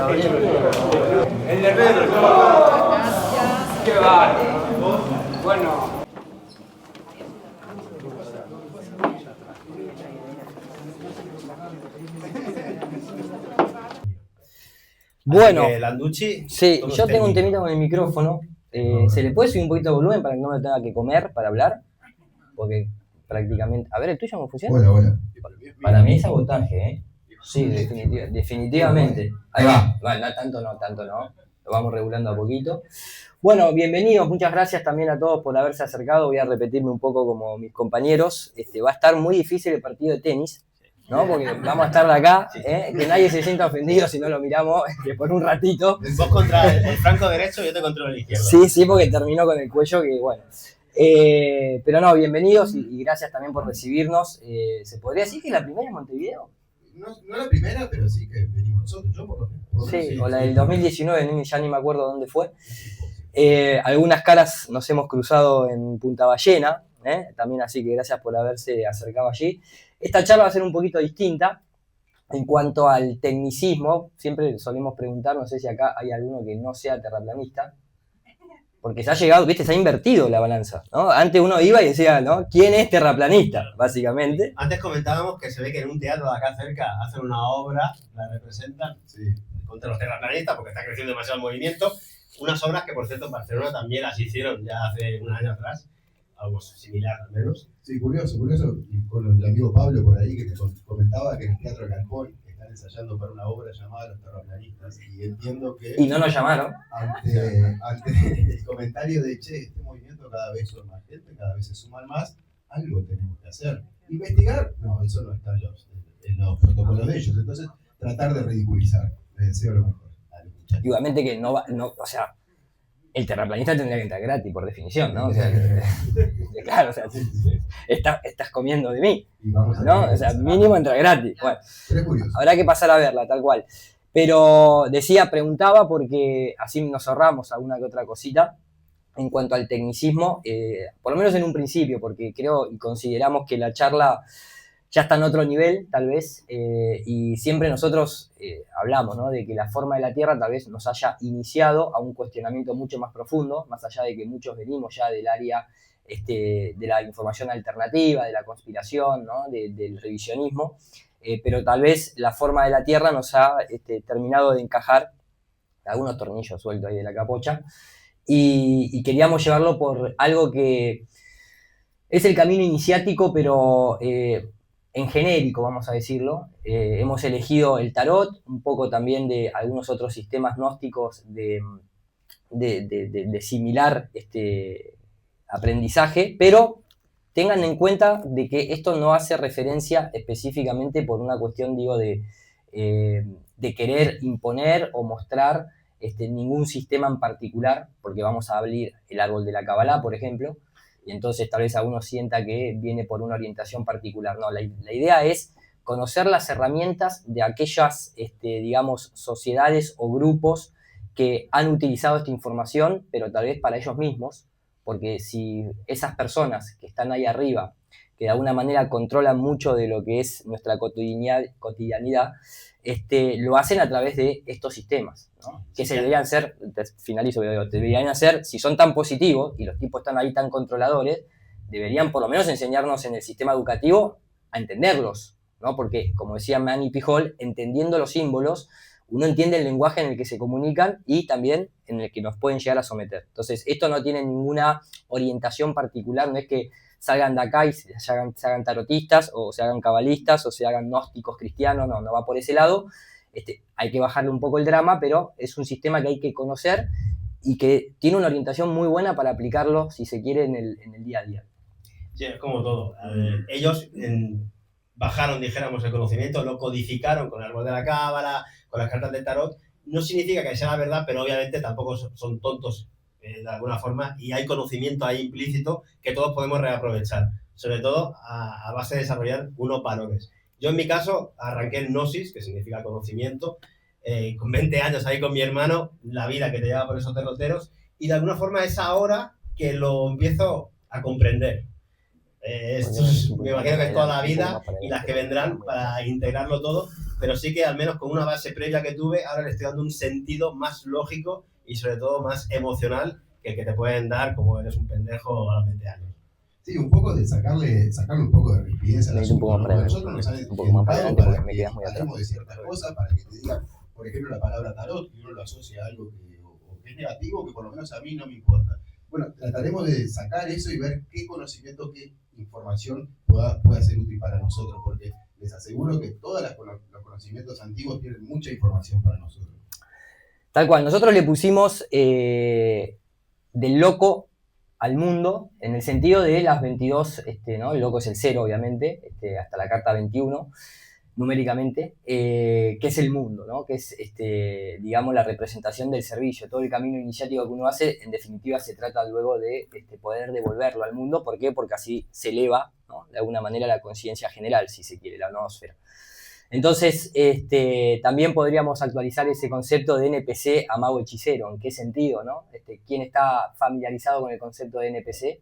El de Pedro. Gracias. Qué va. Bueno. Bueno, Landucci, sí, yo tengo un temita con el micrófono. ¿Se le puede subir un poquito de volumen para que no me tenga que comer para hablar? Porque prácticamente... A ver, ¿el tuyo no funciona? Bueno. Para mí es sabotaje, ¿eh? Sí, definitivamente. Ahí va. Bueno, tanto no. Lo vamos regulando a poquito. Bueno, bienvenidos, muchas gracias también a todos por haberse acercado. Voy a repetirme un poco como mis compañeros. Va a estar muy difícil el partido de tenis, ¿no? Porque vamos a estar de acá, que nadie se sienta ofendido si no lo miramos por un ratito. Vos contra el franco derecho y yo te contra el izquierdo. Sí, porque terminó con el cuello, que bueno. Pero no, bienvenidos y gracias también por recibirnos. ¿Se podría decir que es la primera en Montevideo? No la primera, pero sí que venimos nosotros, yo por lo menos. Sí, o la del 2019, ya ni me acuerdo dónde fue. Algunas caras nos hemos cruzado en Punta Ballena, también, así que gracias por haberse acercado allí. Esta charla va a ser un poquito distinta en cuanto al tecnicismo. Siempre solemos preguntar, no sé si acá hay alguno que no sea terraplanista, porque se ha llegado, viste, se ha invertido la balanza, ¿no? Antes uno iba y decía, ¿no? ¿Quién es terraplanista? Básicamente. Antes comentábamos que se ve que en un teatro de acá cerca hacen una obra, la representan, contra los terraplanistas, porque está creciendo demasiado el movimiento. Unas obras que, por cierto, en Barcelona también las hicieron ya hace un año atrás, algo similar al menos. Sí, curioso. Y con el amigo Pablo por ahí que te comentaba que en el Teatro Galpón están ensayando para una obra llamada Los Terraplanistas, y entiendo que... Y no nos llamaron. Ante el comentario de, este movimiento cada vez son más gente, cada vez se suman más, algo tenemos que hacer. ¿Investigar? No, eso no está en los protocolos de ellos. Entonces, tratar de ridiculizar. Les deseo lo mejor. Igualmente que no, o sea, el terraplanista tendría que entrar gratis, por definición, ¿no? O sea, claro, o sea, estás comiendo de mí, ¿no? O sea, mínimo entra gratis. Bueno, habrá que pasar a verla, tal cual. Pero preguntaba porque así nos ahorramos alguna que otra cosita en cuanto al tecnicismo, por lo menos en un principio, porque creo y consideramos que la charla ya está en otro nivel, tal vez, y siempre nosotros hablamos, ¿no? De que la forma de la Tierra tal vez nos haya iniciado a un cuestionamiento mucho más profundo, más allá de que muchos venimos ya del área de la información alternativa, de la conspiración, ¿no? Del revisionismo, pero tal vez la forma de la Tierra nos ha terminado de encajar algunos tornillos sueltos ahí de la capocha, y queríamos llevarlo por algo que es el camino iniciático, pero... en genérico, vamos a decirlo. Hemos elegido el tarot, un poco también de algunos otros sistemas gnósticos de similar aprendizaje, pero tengan en cuenta de que esto no hace referencia específicamente por una cuestión, digo, de querer imponer o mostrar ningún sistema en particular, porque vamos a abrir el árbol de la Kabbalah, por ejemplo, y entonces tal vez alguno sienta que viene por una orientación particular. No, la idea es conocer las herramientas de aquellas, digamos, sociedades o grupos que han utilizado esta información, pero tal vez para ellos mismos, porque si esas personas que están ahí arriba, que de alguna manera controlan mucho de lo que es nuestra cotidianidad, lo hacen a través de estos sistemas, ¿no? Que se deberían ser, deberían hacer, si son tan positivos y los tipos están ahí tan controladores, deberían por lo menos enseñarnos en el sistema educativo a entenderlos, ¿no? Porque, como decía Manny Pijol, entendiendo los símbolos, uno entiende el lenguaje en el que se comunican y también en el que nos pueden llegar a someter. Entonces, esto no tiene ninguna orientación particular, no es que salgan de acá y se hagan tarotistas, o se hagan cabalistas, o se hagan gnósticos cristianos, no va por ese lado. Hay que bajarle un poco el drama, pero es un sistema que hay que conocer y que tiene una orientación muy buena para aplicarlo, si se quiere, en el día a día. Sí, es como todo. Ellos bajaron, dijéramos, el conocimiento, lo codificaron con el árbol de la cábala, con las cartas del tarot. No significa que sea la verdad, pero obviamente tampoco son tontos de alguna forma, y hay conocimiento ahí implícito que todos podemos reaprovechar, sobre todo a base de desarrollar unos valores. Yo en mi caso arranqué en Gnosis, que significa conocimiento, con 20 años ahí con mi hermano, la vida que te lleva por esos derroteros, y de alguna forma es ahora que lo empiezo a comprender. Me imagino que es toda la vida y las que vendrán para integrarlo todo, pero sí que al menos con una base previa que tuve, ahora le estoy dando un sentido más lógico y sobre todo más emocional que el que te pueden dar como eres un pendejo a los 20 años. Sí, un poco de sacarle un poco de rigidez al asunto, ¿no? Porque nosotros nos han educado para que hablemos de ciertas cosas, para que te digan, por ejemplo, la palabra tarot, que uno lo asocia a algo que es negativo, que por lo menos a mí no me importa. Bueno, trataremos de sacar eso y ver qué conocimiento, qué información pueda ser útil para nosotros, porque les aseguro que todos los conocimientos antiguos tienen mucha información para nosotros. Tal cual, nosotros le pusimos del loco al mundo, en el sentido de las 22, ¿no? El loco es el 0, obviamente, hasta la carta 21, numéricamente, que es el mundo, ¿no? Que es, digamos, la representación del servicio. Todo el camino iniciático que uno hace, en definitiva, se trata luego de poder devolverlo al mundo. ¿Por qué? Porque así se eleva, ¿no? De alguna manera la conciencia general, si se quiere, la noósfera. Entonces, también podríamos actualizar ese concepto de NPC a mago hechicero. ¿En qué sentido, no? ¿Quién está familiarizado con el concepto de NPC?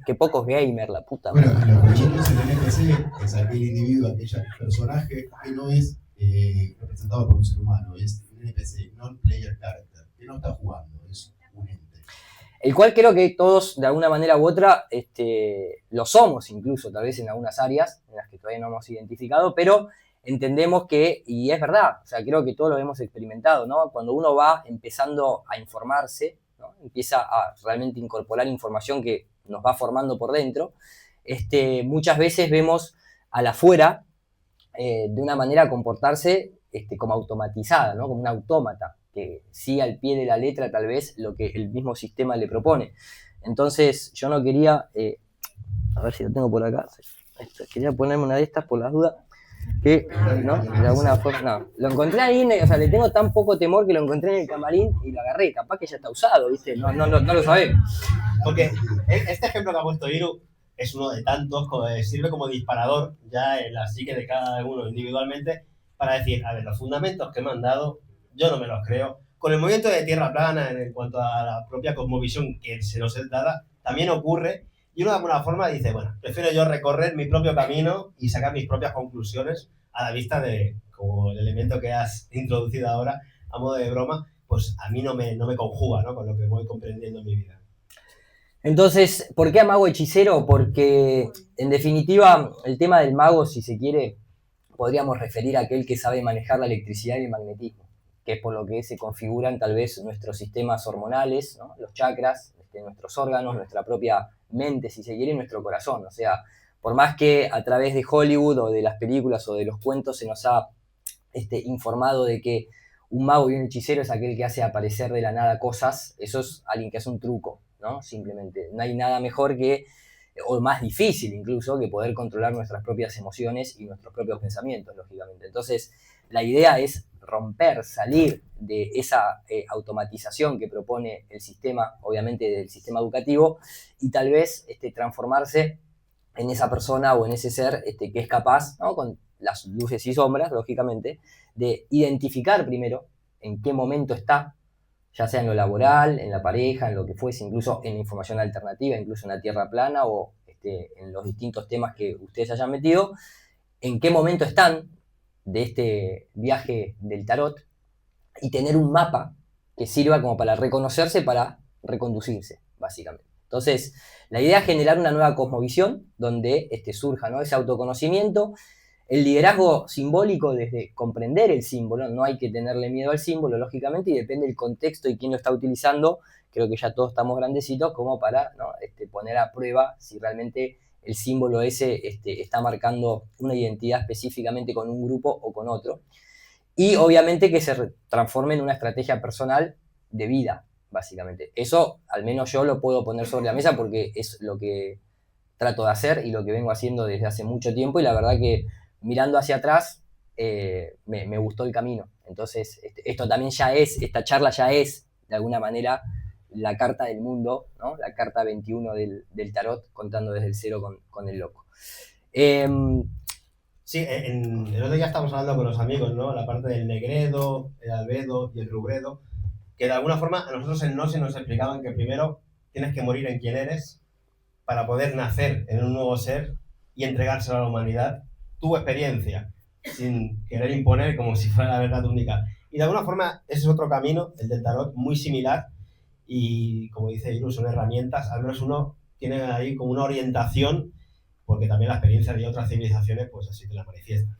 Que pocos gamers, la puta. Bueno, lo que nosotros el NPC es aquel individuo, aquel personaje que no es representado por un ser humano, es un NPC, non-player character, que no está jugando, es un ente. El cual creo que todos, de alguna manera u otra, lo somos incluso, tal vez en algunas áreas en las que todavía no hemos identificado, pero entendemos que, y es verdad, o sea, creo que todos lo hemos experimentado, ¿no? Cuando uno va empezando a informarse, ¿no? Empieza a realmente incorporar información que nos va formando por dentro, muchas veces vemos al afuera de una manera comportarse como automatizada, ¿no? Como un autómata, que sí al pie de la letra tal vez lo que el mismo sistema le propone. Entonces yo no quería, a ver si lo tengo por acá, quería ponerme una de estas por las dudas, que, ¿no? De alguna forma, no, lo encontré ahí, o sea, le tengo tan poco temor que lo encontré en el camarín y lo agarré, capaz que ya está usado, ¿viste? No lo sabemos. Porque este ejemplo que ha puesto Iru es uno de tantos, sirve como disparador ya en la psique de cada uno individualmente para decir, a ver, los fundamentos que me han dado, yo no me los creo. Con el movimiento de tierra plana en cuanto a la propia cosmovisión que se nos es dada, también ocurre. Y uno de alguna forma dice, bueno, prefiero yo recorrer mi propio camino y sacar mis propias conclusiones a la vista de, como el elemento que has introducido ahora, a modo de broma, pues a mí no me conjuga, ¿no? Con lo que voy comprendiendo en mi vida. Entonces, ¿por qué a mago hechicero? Porque, en definitiva, el tema del mago, si se quiere, podríamos referir a aquel que sabe manejar la electricidad y el magnetismo, que es por lo que se configuran tal vez nuestros sistemas hormonales, ¿no? Los chakras, nuestros órganos, nuestra propia mente, si se quiere, y nuestro corazón. O sea, por más que a través de Hollywood o de las películas o de los cuentos se nos ha informado de que un mago y un hechicero es aquel que hace aparecer de la nada cosas, eso es alguien que hace un truco, ¿no? Simplemente. No hay nada mejor que, o más difícil incluso, que poder controlar nuestras propias emociones y nuestros propios pensamientos, lógicamente. Entonces, la idea es romper, salir de esa automatización que propone el sistema, obviamente del sistema educativo, y tal vez transformarse en esa persona o en ese ser que es capaz, ¿no? Con las luces y sombras, lógicamente, de identificar primero en qué momento está, ya sea en lo laboral, en la pareja, en lo que fuese, incluso en la información alternativa, incluso en la tierra plana o en los distintos temas que ustedes hayan metido, en qué momento están de este viaje del tarot y tener un mapa que sirva como para reconocerse, para reconducirse, básicamente. Entonces, la idea es generar una nueva cosmovisión donde surja, ¿no? Ese autoconocimiento, el liderazgo simbólico desde comprender el símbolo, no hay que tenerle miedo al símbolo, lógicamente, y depende del contexto y quién lo está utilizando, creo que ya todos estamos grandecitos como para, ¿no? Poner a prueba si realmente el símbolo ese está marcando una identidad específicamente con un grupo o con otro. Y obviamente que se transforme en una estrategia personal de vida, básicamente. Eso, al menos yo lo puedo poner sobre la mesa porque es lo que trato de hacer y lo que vengo haciendo desde hace mucho tiempo, y la verdad que mirando hacia atrás me gustó el camino. Entonces, esto también ya es, esta charla ya es, de alguna manera, la carta del mundo, ¿no? La carta 21 del tarot, contando desde el 0 con el loco. Sí, el otro día estábamos hablando con los amigos, ¿no? La parte del negredo, el albedo y el rubredo, que de alguna forma a nosotros en Gnosis nos explicaban que primero tienes que morir en quien eres para poder nacer en un nuevo ser y entregárselo a la humanidad, tu experiencia. sin querer imponer como si fuera la verdad única. Y de alguna forma ese es otro camino, el del tarot, muy similar. Y como dice Iru, son herramientas, al menos uno tiene ahí como una orientación, porque también la experiencia de otras civilizaciones, pues así te la manifiesta.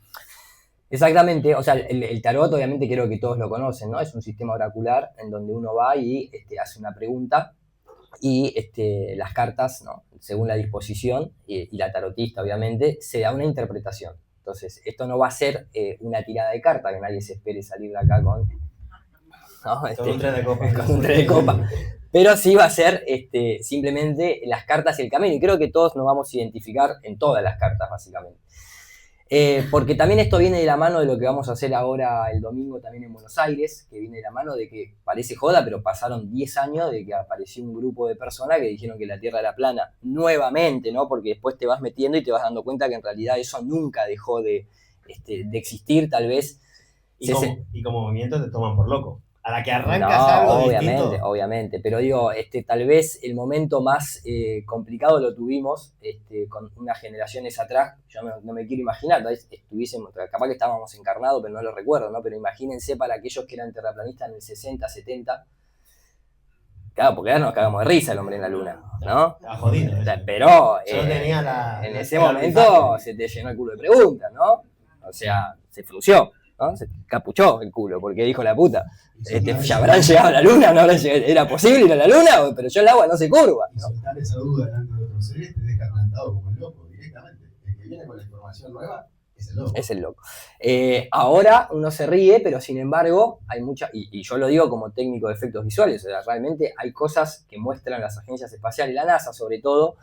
Exactamente, o sea, el tarot obviamente creo que todos lo conocen, ¿no? Es un sistema oracular en donde uno va y hace una pregunta y las cartas, ¿no? Según la disposición y la tarotista obviamente, se da una interpretación. Entonces, esto no va a ser una tirada de carta, que nadie se espere salir de acá con, ¿no? Con un 3 de copa. Con un 3 de copa. Pero sí va a ser simplemente las cartas y el camino. Y creo que todos nos vamos a identificar en todas las cartas, básicamente. Porque también esto viene de la mano de lo que vamos a hacer ahora el domingo también en Buenos Aires, que viene de la mano de que parece joda, pero pasaron 10 años de que apareció un grupo de personas que dijeron que la Tierra era plana, nuevamente, ¿no? Porque después te vas metiendo y te vas dando cuenta que en realidad eso nunca dejó de existir, tal vez. Y como movimiento te toman por loco. A la que arrancas no, algo obviamente, distinto. obviamente, pero digo, tal vez el momento más complicado lo tuvimos con unas generaciones atrás. Yo no me quiero imaginar, tal vez estuviésemos, capaz que estábamos encarnados, pero no lo recuerdo, ¿no? Pero imagínense para aquellos que eran terraplanistas en el 60, 70, claro, porque ahora nos cagamos de risa el hombre en la luna, ¿no? Está jodido. Pero en ese momento se te llenó el culo de preguntas, ¿no? O sea, se frunció, ¿no? Se capuchó el culo, porque dijo la puta. ¿Ya habrán llegado a la luna? ¿No habrán llegado? ¿Era posible ir a la luna? Pero yo el agua no se curva, Y ¿no? soltar esa duda delante de otros seres te deja plantado como el loco directamente. El que viene con la información nueva es el loco. Es el loco. Ahora uno se ríe, pero sin embargo hay mucha, y yo lo digo como técnico de efectos visuales, o sea, realmente hay cosas que muestran las agencias espaciales y la NASA, sobre todo,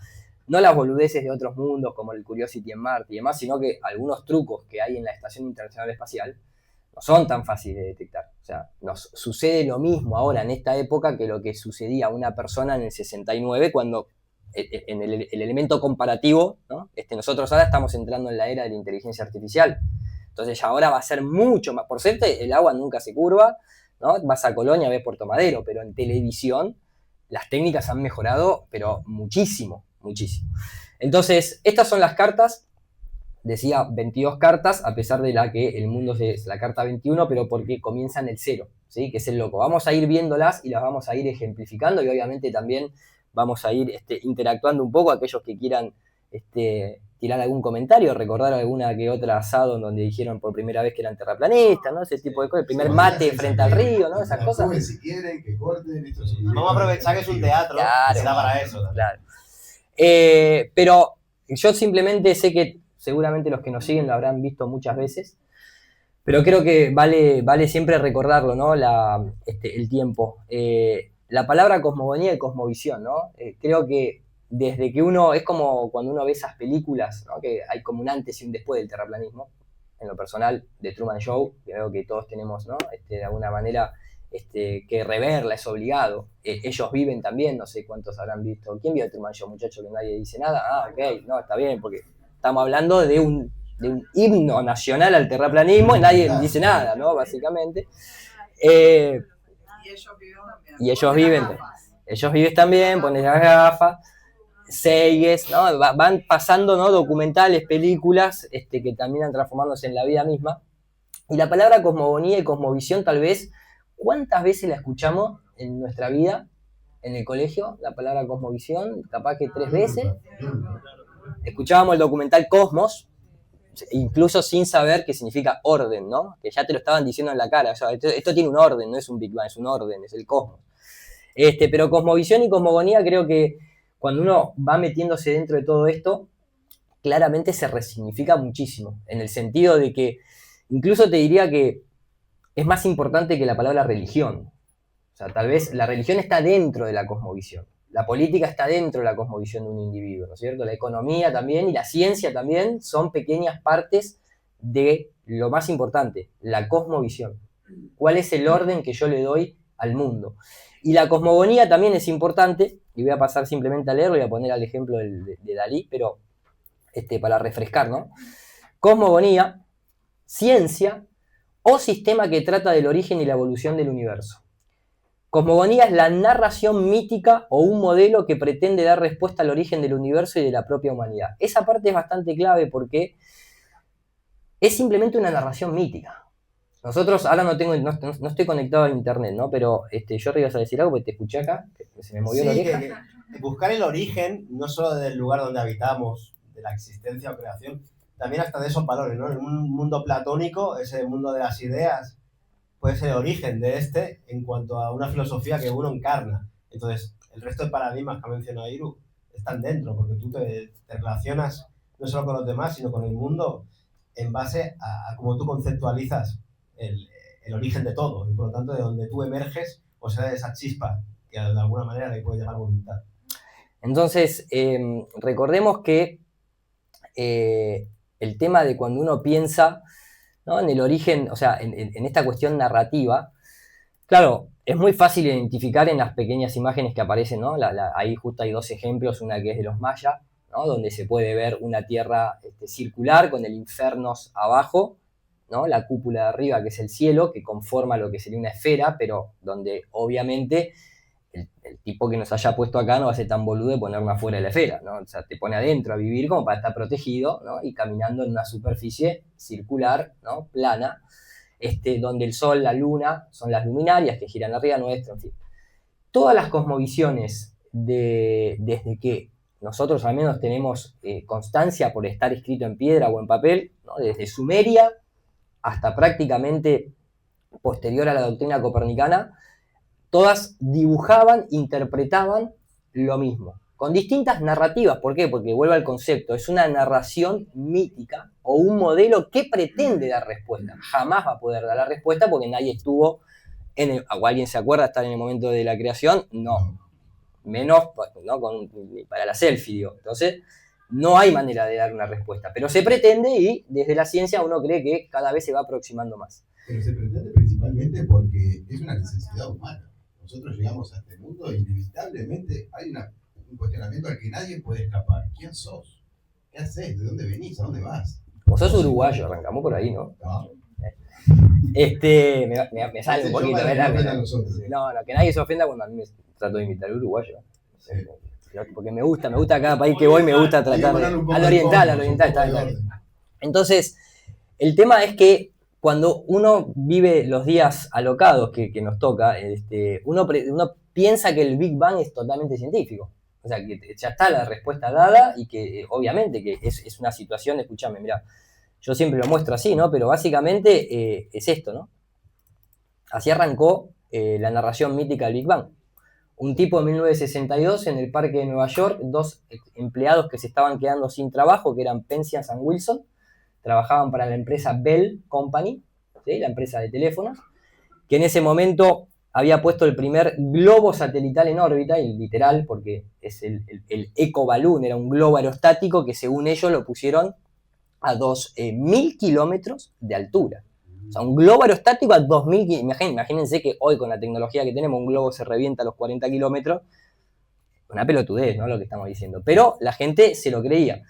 no las boludeces de otros mundos como el Curiosity en Marte y demás, sino que algunos trucos que hay en la Estación Internacional Espacial no son tan fáciles de detectar. O sea, nos sucede lo mismo ahora en esta época que lo que sucedía a una persona en el 69 cuando en el elemento comparativo, ¿no? Nosotros ahora estamos entrando en la era de la inteligencia artificial. Entonces ya ahora va a ser mucho más. Por suerte, el agua nunca se curva, ¿no? Vas a Colonia, ves Puerto Madero, pero en televisión las técnicas han mejorado, pero muchísimo, muchísimo. Entonces, estas son las cartas. Decía 22 cartas, a pesar de la que el mundo es la carta 21, pero porque comienzan el 0, ¿sí? Que es el loco. Vamos a ir viéndolas y las vamos a ir ejemplificando y obviamente también vamos a ir interactuando un poco. Aquellos que quieran tirar algún comentario, recordar alguna que otra asado en donde dijeron por primera vez que eran terraplanistas, ¿no? Ese tipo de cosas, el primer mate frente al río, ¿no? Esas cosas. Si quieren, que corten, esto es Vamos a aprovechar que es un teatro, claro, que se da para eso. Claro. Pero yo simplemente sé que seguramente los que nos siguen lo habrán visto muchas veces, pero creo que vale siempre recordarlo, ¿no? El tiempo. La palabra cosmogonía y cosmovisión, ¿no? Creo que desde que uno, es como cuando uno ve esas películas, ¿no? Que hay como un antes y un después del terraplanismo, en lo personal, de Truman Show, creo que todos tenemos, ¿no? De alguna manera que reverla, es obligado. Ellos viven también, no sé cuántos habrán visto. ¿Quién vio Truman Show, muchacho, que nadie dice nada? Ah, ok, no, está bien, porque estamos hablando de un himno nacional al terraplanismo y nadie dice nada, ¿no? Básicamente. Y ellos viven también, ponen las gafas, seiges, ¿no? Van pasando, ¿no? Documentales, películas que terminan transformándose en la vida misma. Y la palabra cosmogonía y cosmovisión, tal vez, ¿cuántas veces la escuchamos en nuestra vida, en el colegio? La palabra cosmovisión, capaz que 3 veces. Escuchábamos el documental Cosmos, incluso sin saber qué significa orden, ¿no? Que ya te lo estaban diciendo en la cara. O sea, esto tiene un orden, no es un Big Bang, es un orden, es el cosmos. Pero cosmovisión y cosmogonía, creo que cuando uno va metiéndose dentro de todo esto, claramente se resignifica muchísimo, en el sentido de que incluso te diría que es más importante que la palabra religión. O sea, tal vez la religión está dentro de la cosmovisión. La política está dentro de la cosmovisión de un individuo, ¿no es cierto? La economía también y la ciencia también son pequeñas partes de lo más importante, la cosmovisión. ¿Cuál es el orden que yo le doy al mundo? Y la cosmogonía también es importante, y voy a pasar simplemente a leerlo, voy a poner al ejemplo de Dalí, pero para refrescar, ¿no? Cosmogonía, ciencia o sistema que trata del origen y la evolución del universo. Cosmogonía es la narración mítica o un modelo que pretende dar respuesta al origen del universo y de la propia humanidad. Esa parte es bastante clave porque es simplemente una narración mítica. Nosotros, ahora no estoy conectado a internet, ¿no? Pero Jordi, ¿ibas a decir algo? Porque te escuché acá, que se me movió la oreja. Que buscar el origen, no solo del lugar donde habitamos, de la existencia o creación, también hasta de esos valores, ¿no? En un mundo platónico, ese mundo de las ideas, puede ser el origen de en cuanto a una filosofía que uno encarna. Entonces, el resto de paradigmas que ha mencionado Iru están dentro, porque tú te relacionas no solo con los demás, sino con el mundo en base a cómo tú conceptualizas el origen de todo, y por lo tanto de donde tú emerges, o sea, esa chispa que de alguna manera le puede llamar voluntad. Entonces, recordemos que el tema de cuando uno piensa, ¿no?, en el origen, o sea, en esta cuestión narrativa, claro, es muy fácil identificar en las pequeñas imágenes que aparecen, ¿no? Ahí justo hay dos ejemplos, una que es de los mayas, ¿no?, donde se puede ver una tierra circular con el infiernos abajo, ¿no?, la cúpula de arriba, que es el cielo, que conforma lo que sería una esfera, pero donde obviamente el tipo que nos haya puesto acá no va a ser tan boludo de ponerme afuera de la esfera, ¿no? O sea, te pone adentro a vivir como para estar protegido, ¿no?, y caminando en una superficie circular, ¿no?, plana, donde el sol, la luna, son las luminarias que giran arriba nuestro, en fin. Todas las cosmovisiones desde que nosotros al menos tenemos constancia por estar escrito en piedra o en papel, ¿no?, desde Sumeria hasta prácticamente posterior a la doctrina copernicana, todas dibujaban, interpretaban lo mismo, con distintas narrativas. ¿Por qué? Porque vuelve al concepto, es una narración mítica o un modelo que pretende dar respuesta. Jamás va a poder dar la respuesta porque nadie estuvo, o alguien se acuerda estar en el momento de la creación, no. Menos, ¿no?, para la selfie, digo. Entonces, no hay manera de dar una respuesta, pero se pretende y desde la ciencia uno cree que cada vez se va aproximando más. Pero se pretende principalmente porque es una necesidad humana. Nosotros llegamos a este mundo e inevitablemente hay un cuestionamiento al que nadie puede escapar. ¿Quién sos? ¿Qué haces? ¿De dónde venís? ¿A dónde vas? Vos sos uruguayo, arrancamos por ahí, ¿no? No. Me sale un poquito, ¿verdad? No, que nadie se ofenda cuando a mí me trato de imitar uruguayo. Sí. Porque me gusta cada país que voy, me gusta tratar al oriental, está bien. Entonces, el tema es que cuando uno vive los días alocados que nos toca, uno piensa que el Big Bang es totalmente científico. O sea, que ya está la respuesta dada y que obviamente que es una situación, escúchame, mira, yo siempre lo muestro así, ¿no? Pero básicamente es esto, ¿no? Así arrancó la narración mítica del Big Bang. Un tipo en 1962 en el parque de Nueva York, dos empleados que se estaban quedando sin trabajo, que eran Penzias and Wilson, trabajaban para la empresa Bell Company, ¿sí?, la empresa de teléfonos, que en ese momento había puesto el primer globo satelital en órbita, y literal, porque es el Eco Balloon, era un globo aerostático que según ellos lo pusieron a 2.000 kilómetros de altura. O sea, un globo aerostático a 2.000 kilómetros. Imagínense que hoy con la tecnología que tenemos, un globo se revienta a los 40 kilómetros. Una pelotudez, ¿no?, lo que estamos diciendo. Pero la gente se lo creía.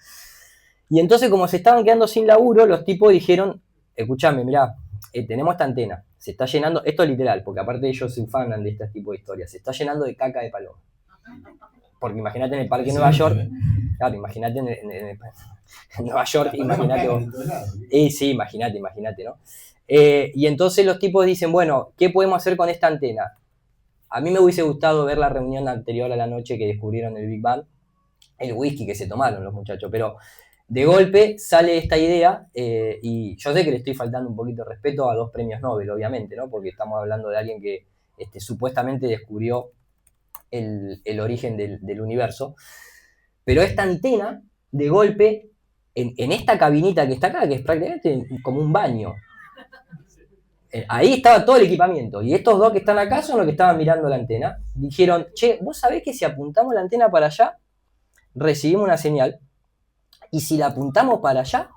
Y entonces, como se estaban quedando sin laburo, los tipos dijeron, escuchame, mirá, tenemos esta antena, se está llenando, esto es literal, porque aparte ellos se ufanan de este tipo de historias, se está llenando de caca de paloma. Porque imagínate en el parque de Nueva York, claro, imagínate en Nueva York, imagínate vos. Sí, imagínate, ¿no? Y entonces los tipos dicen, bueno, ¿qué podemos hacer con esta antena? A mí me hubiese gustado ver la reunión anterior a la noche que descubrieron el Big Bang, el whisky que se tomaron los muchachos, pero de golpe sale esta idea, y yo sé que le estoy faltando un poquito de respeto a 2 premios Nobel, obviamente, ¿no? Porque estamos hablando de alguien que supuestamente descubrió el origen del universo, pero esta antena, de golpe, en esta cabinita que está acá, que es prácticamente como un baño, ahí estaba todo el equipamiento, y estos dos que están acá son los que estaban mirando la antena, dijeron, che, ¿vos sabés que si apuntamos la antena para allá, recibimos una señal? Y si la apuntamos para allá,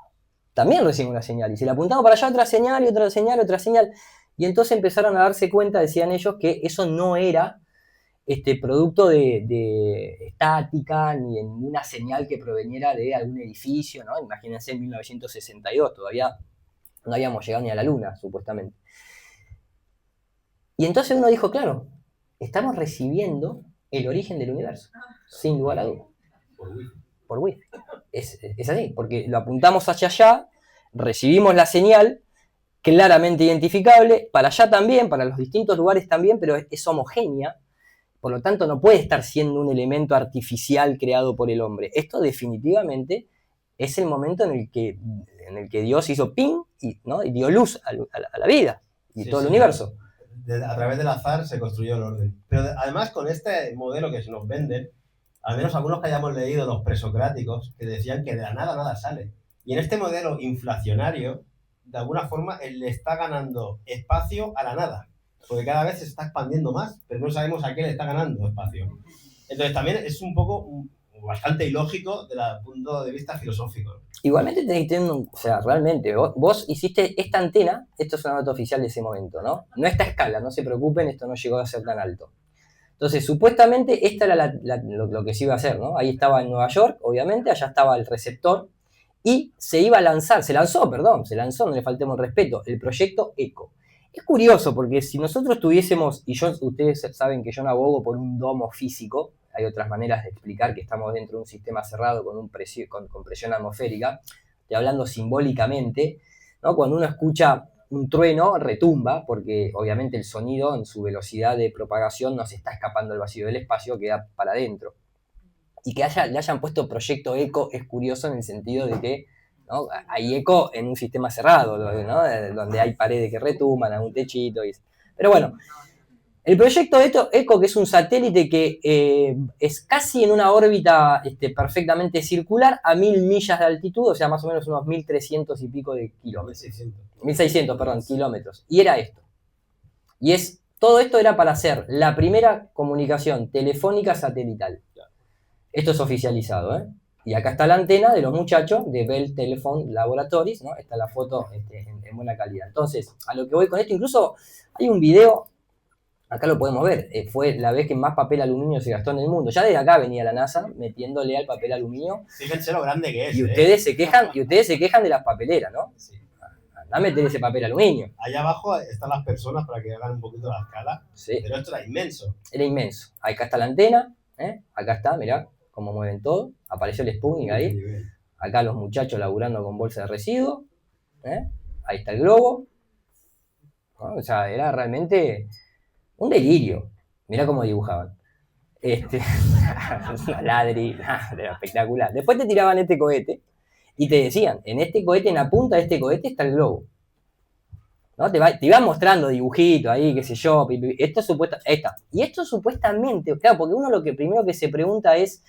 también recibimos una señal. Y si la apuntamos para allá, otra señal, y otra señal, otra señal. Y entonces empezaron a darse cuenta, decían ellos, que eso no era producto de estática, ni de ninguna señal que proveniera de algún edificio, ¿no? Imagínense en 1962, todavía no habíamos llegado ni a la luna, supuestamente. Y entonces uno dijo, claro, estamos recibiendo el origen del universo, sin lugar a dudas. Por Wi-Fi. Es así, porque lo apuntamos hacia allá, recibimos la señal claramente identificable, para allá también, para los distintos lugares también, pero es homogénea, por lo tanto no puede estar siendo un elemento artificial creado por el hombre. Esto definitivamente es el momento en el que Dios hizo ping y, ¿no? y dio luz a la vida y todo el universo. A través del azar se construyó el orden. Pero además con este modelo que se nos venden, al menos algunos que hayamos leído los presocráticos, que decían que de la nada nada sale. Y en este modelo inflacionario, de alguna forma, él le está ganando espacio a la nada. Porque cada vez se está expandiendo más, pero no sabemos a qué le está ganando espacio. Entonces también es un poco bastante ilógico desde el punto de vista filosófico. Igualmente tenéis que tener o sea, realmente, vos hiciste esta antena, esto es una nota oficial de ese momento, ¿no? No esta escala, no se preocupen, esto no llegó a ser tan alto. Entonces, supuestamente, esta era lo que se iba a hacer, ¿no? Ahí estaba en Nueva York, obviamente, allá estaba el receptor, y se iba a lanzar, se lanzó, no le faltemos el respeto, el proyecto ECO. Es curioso, porque si nosotros tuviésemos, y ustedes saben que yo no abogo por un domo físico, hay otras maneras de explicar que estamos dentro de un sistema cerrado con presión atmosférica, estoy hablando simbólicamente, ¿no? Cuando uno escucha un trueno, retumba, porque obviamente el sonido en su velocidad de propagación no se está escapando del vacío del espacio, queda para adentro. Y que le hayan puesto proyecto ECO es curioso en el sentido de que, ¿no? Hay eco en un sistema cerrado, ¿no? Donde hay paredes que retumban, algún techito. Pero bueno, el proyecto ECO, que es un satélite que es casi en una órbita perfectamente circular a 1000 millas de altitud, o sea, más o menos unos 1300 y pico de kilómetros. 1600, perdón, kilómetros. Y era esto. Todo esto era para hacer la primera comunicación telefónica satelital. Esto es oficializado, ¿eh? Y acá está la antena de los muchachos de Bell Telephone Laboratories, ¿no? Está la foto en buena calidad. Entonces, a lo que voy con esto, incluso hay un video, acá lo podemos ver, fue la vez que más papel aluminio se gastó en el mundo. Ya desde acá venía la NASA metiéndole al papel aluminio. Fíjense lo grande que es. Y ustedes se quejan de las papeleras, ¿no? Sí. Andá a meter ese papel aluminio. Allá abajo están las personas para que hagan un poquito la escala. Sí. Pero esto era inmenso. Era inmenso. Acá está la antena, acá está, mirá cómo mueven todo. Apareció el Sputnik ahí. Acá los muchachos laburando con bolsa de residuos. Ahí está el globo. ¿No? O sea, era realmente un delirio. Mirá cómo dibujaban. Una ladri, era espectacular. Después te tiraban este cohete y te decían, en este cohete, en la punta de este cohete está el globo. ¿No? Te iban mostrando dibujitos ahí, qué sé yo. Esto supuestamente, claro, porque uno lo que primero que se pregunta es...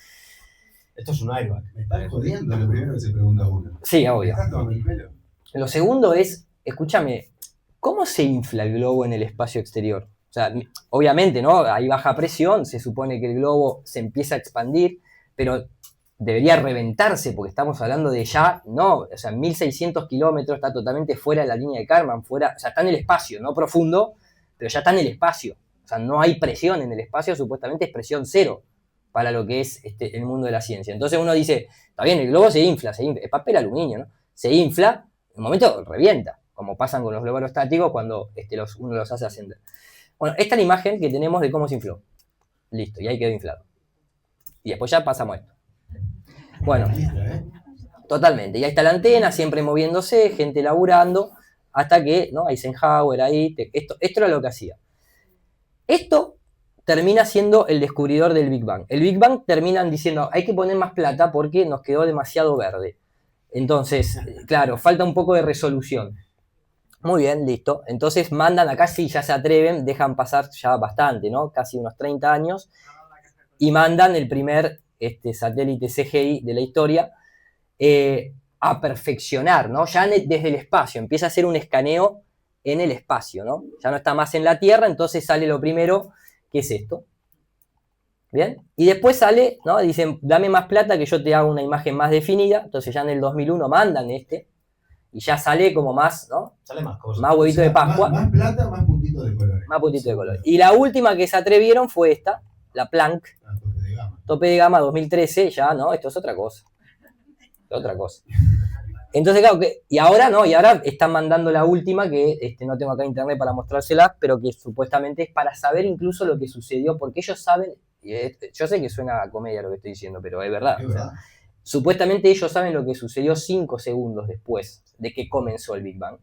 Esto es un airbag. Me estás jodiendo, lo primero que se pregunta uno. Sí, obvio. ¿Me estás tomando el pelo? Lo segundo es, escúchame, ¿cómo se infla el globo en el espacio exterior? O sea, obviamente, ¿no? Hay baja presión, se supone que el globo se empieza a expandir, pero debería reventarse, porque estamos hablando de ya, no, o sea, 1600 kilómetros, está totalmente fuera de la línea de Kármán, fuera, o sea, está en el espacio, no profundo, pero ya está en el espacio. O sea, no hay presión en el espacio, supuestamente es presión cero para lo que es el mundo de la ciencia. Entonces uno dice, está bien, el globo se infla, es papel aluminio, ¿no? Se infla, en un momento revienta, como pasan con los globos aerostáticos cuando uno los hace ascender. Bueno, esta es la imagen que tenemos de cómo se infló. Listo, y ahí quedó inflado. Y después ya pasamos a esto. Bueno, totalmente. Y ahí está la antena, siempre moviéndose, gente laburando, hasta que, ¿no? Eisenhower ahí, esto era lo que hacía. Esto termina siendo el descubridor del Big Bang. El Big Bang terminan diciendo, hay que poner más plata porque nos quedó demasiado verde. Entonces, claro, falta un poco de resolución. Muy bien, listo. Entonces mandan acá, sí, ya se atreven, dejan pasar ya bastante, ¿no? Casi unos 30 años, y mandan el primer satélite CGI de la historia a perfeccionar, ¿no? Ya desde el espacio, empieza a hacer un escaneo en el espacio, ¿no? Ya no está más en la Tierra, entonces sale lo primero, que es esto. ¿Bien? Y después sale, ¿no? Dicen, dame más plata que yo te hago una imagen más definida, entonces ya en el 2001 mandan y ya sale como más, ¿no? Sale más cosas. Más huevito de Pascua. Más plata, más puntitos de colores. Más puntitos de colores. Y la última que se atrevieron fue esta, la Planck. Tope de gama. Tope de gama 2013, ya, ¿no? Esto es otra cosa. Otra cosa. Entonces, claro, y ahora están mandando la última, que no tengo acá internet para mostrársela, pero que supuestamente es para saber incluso lo que sucedió, porque ellos saben, yo sé que suena a comedia lo que estoy diciendo, pero es verdad. Es verdad. Supuestamente ellos saben lo que sucedió 5 segundos después de que comenzó el Big Bang.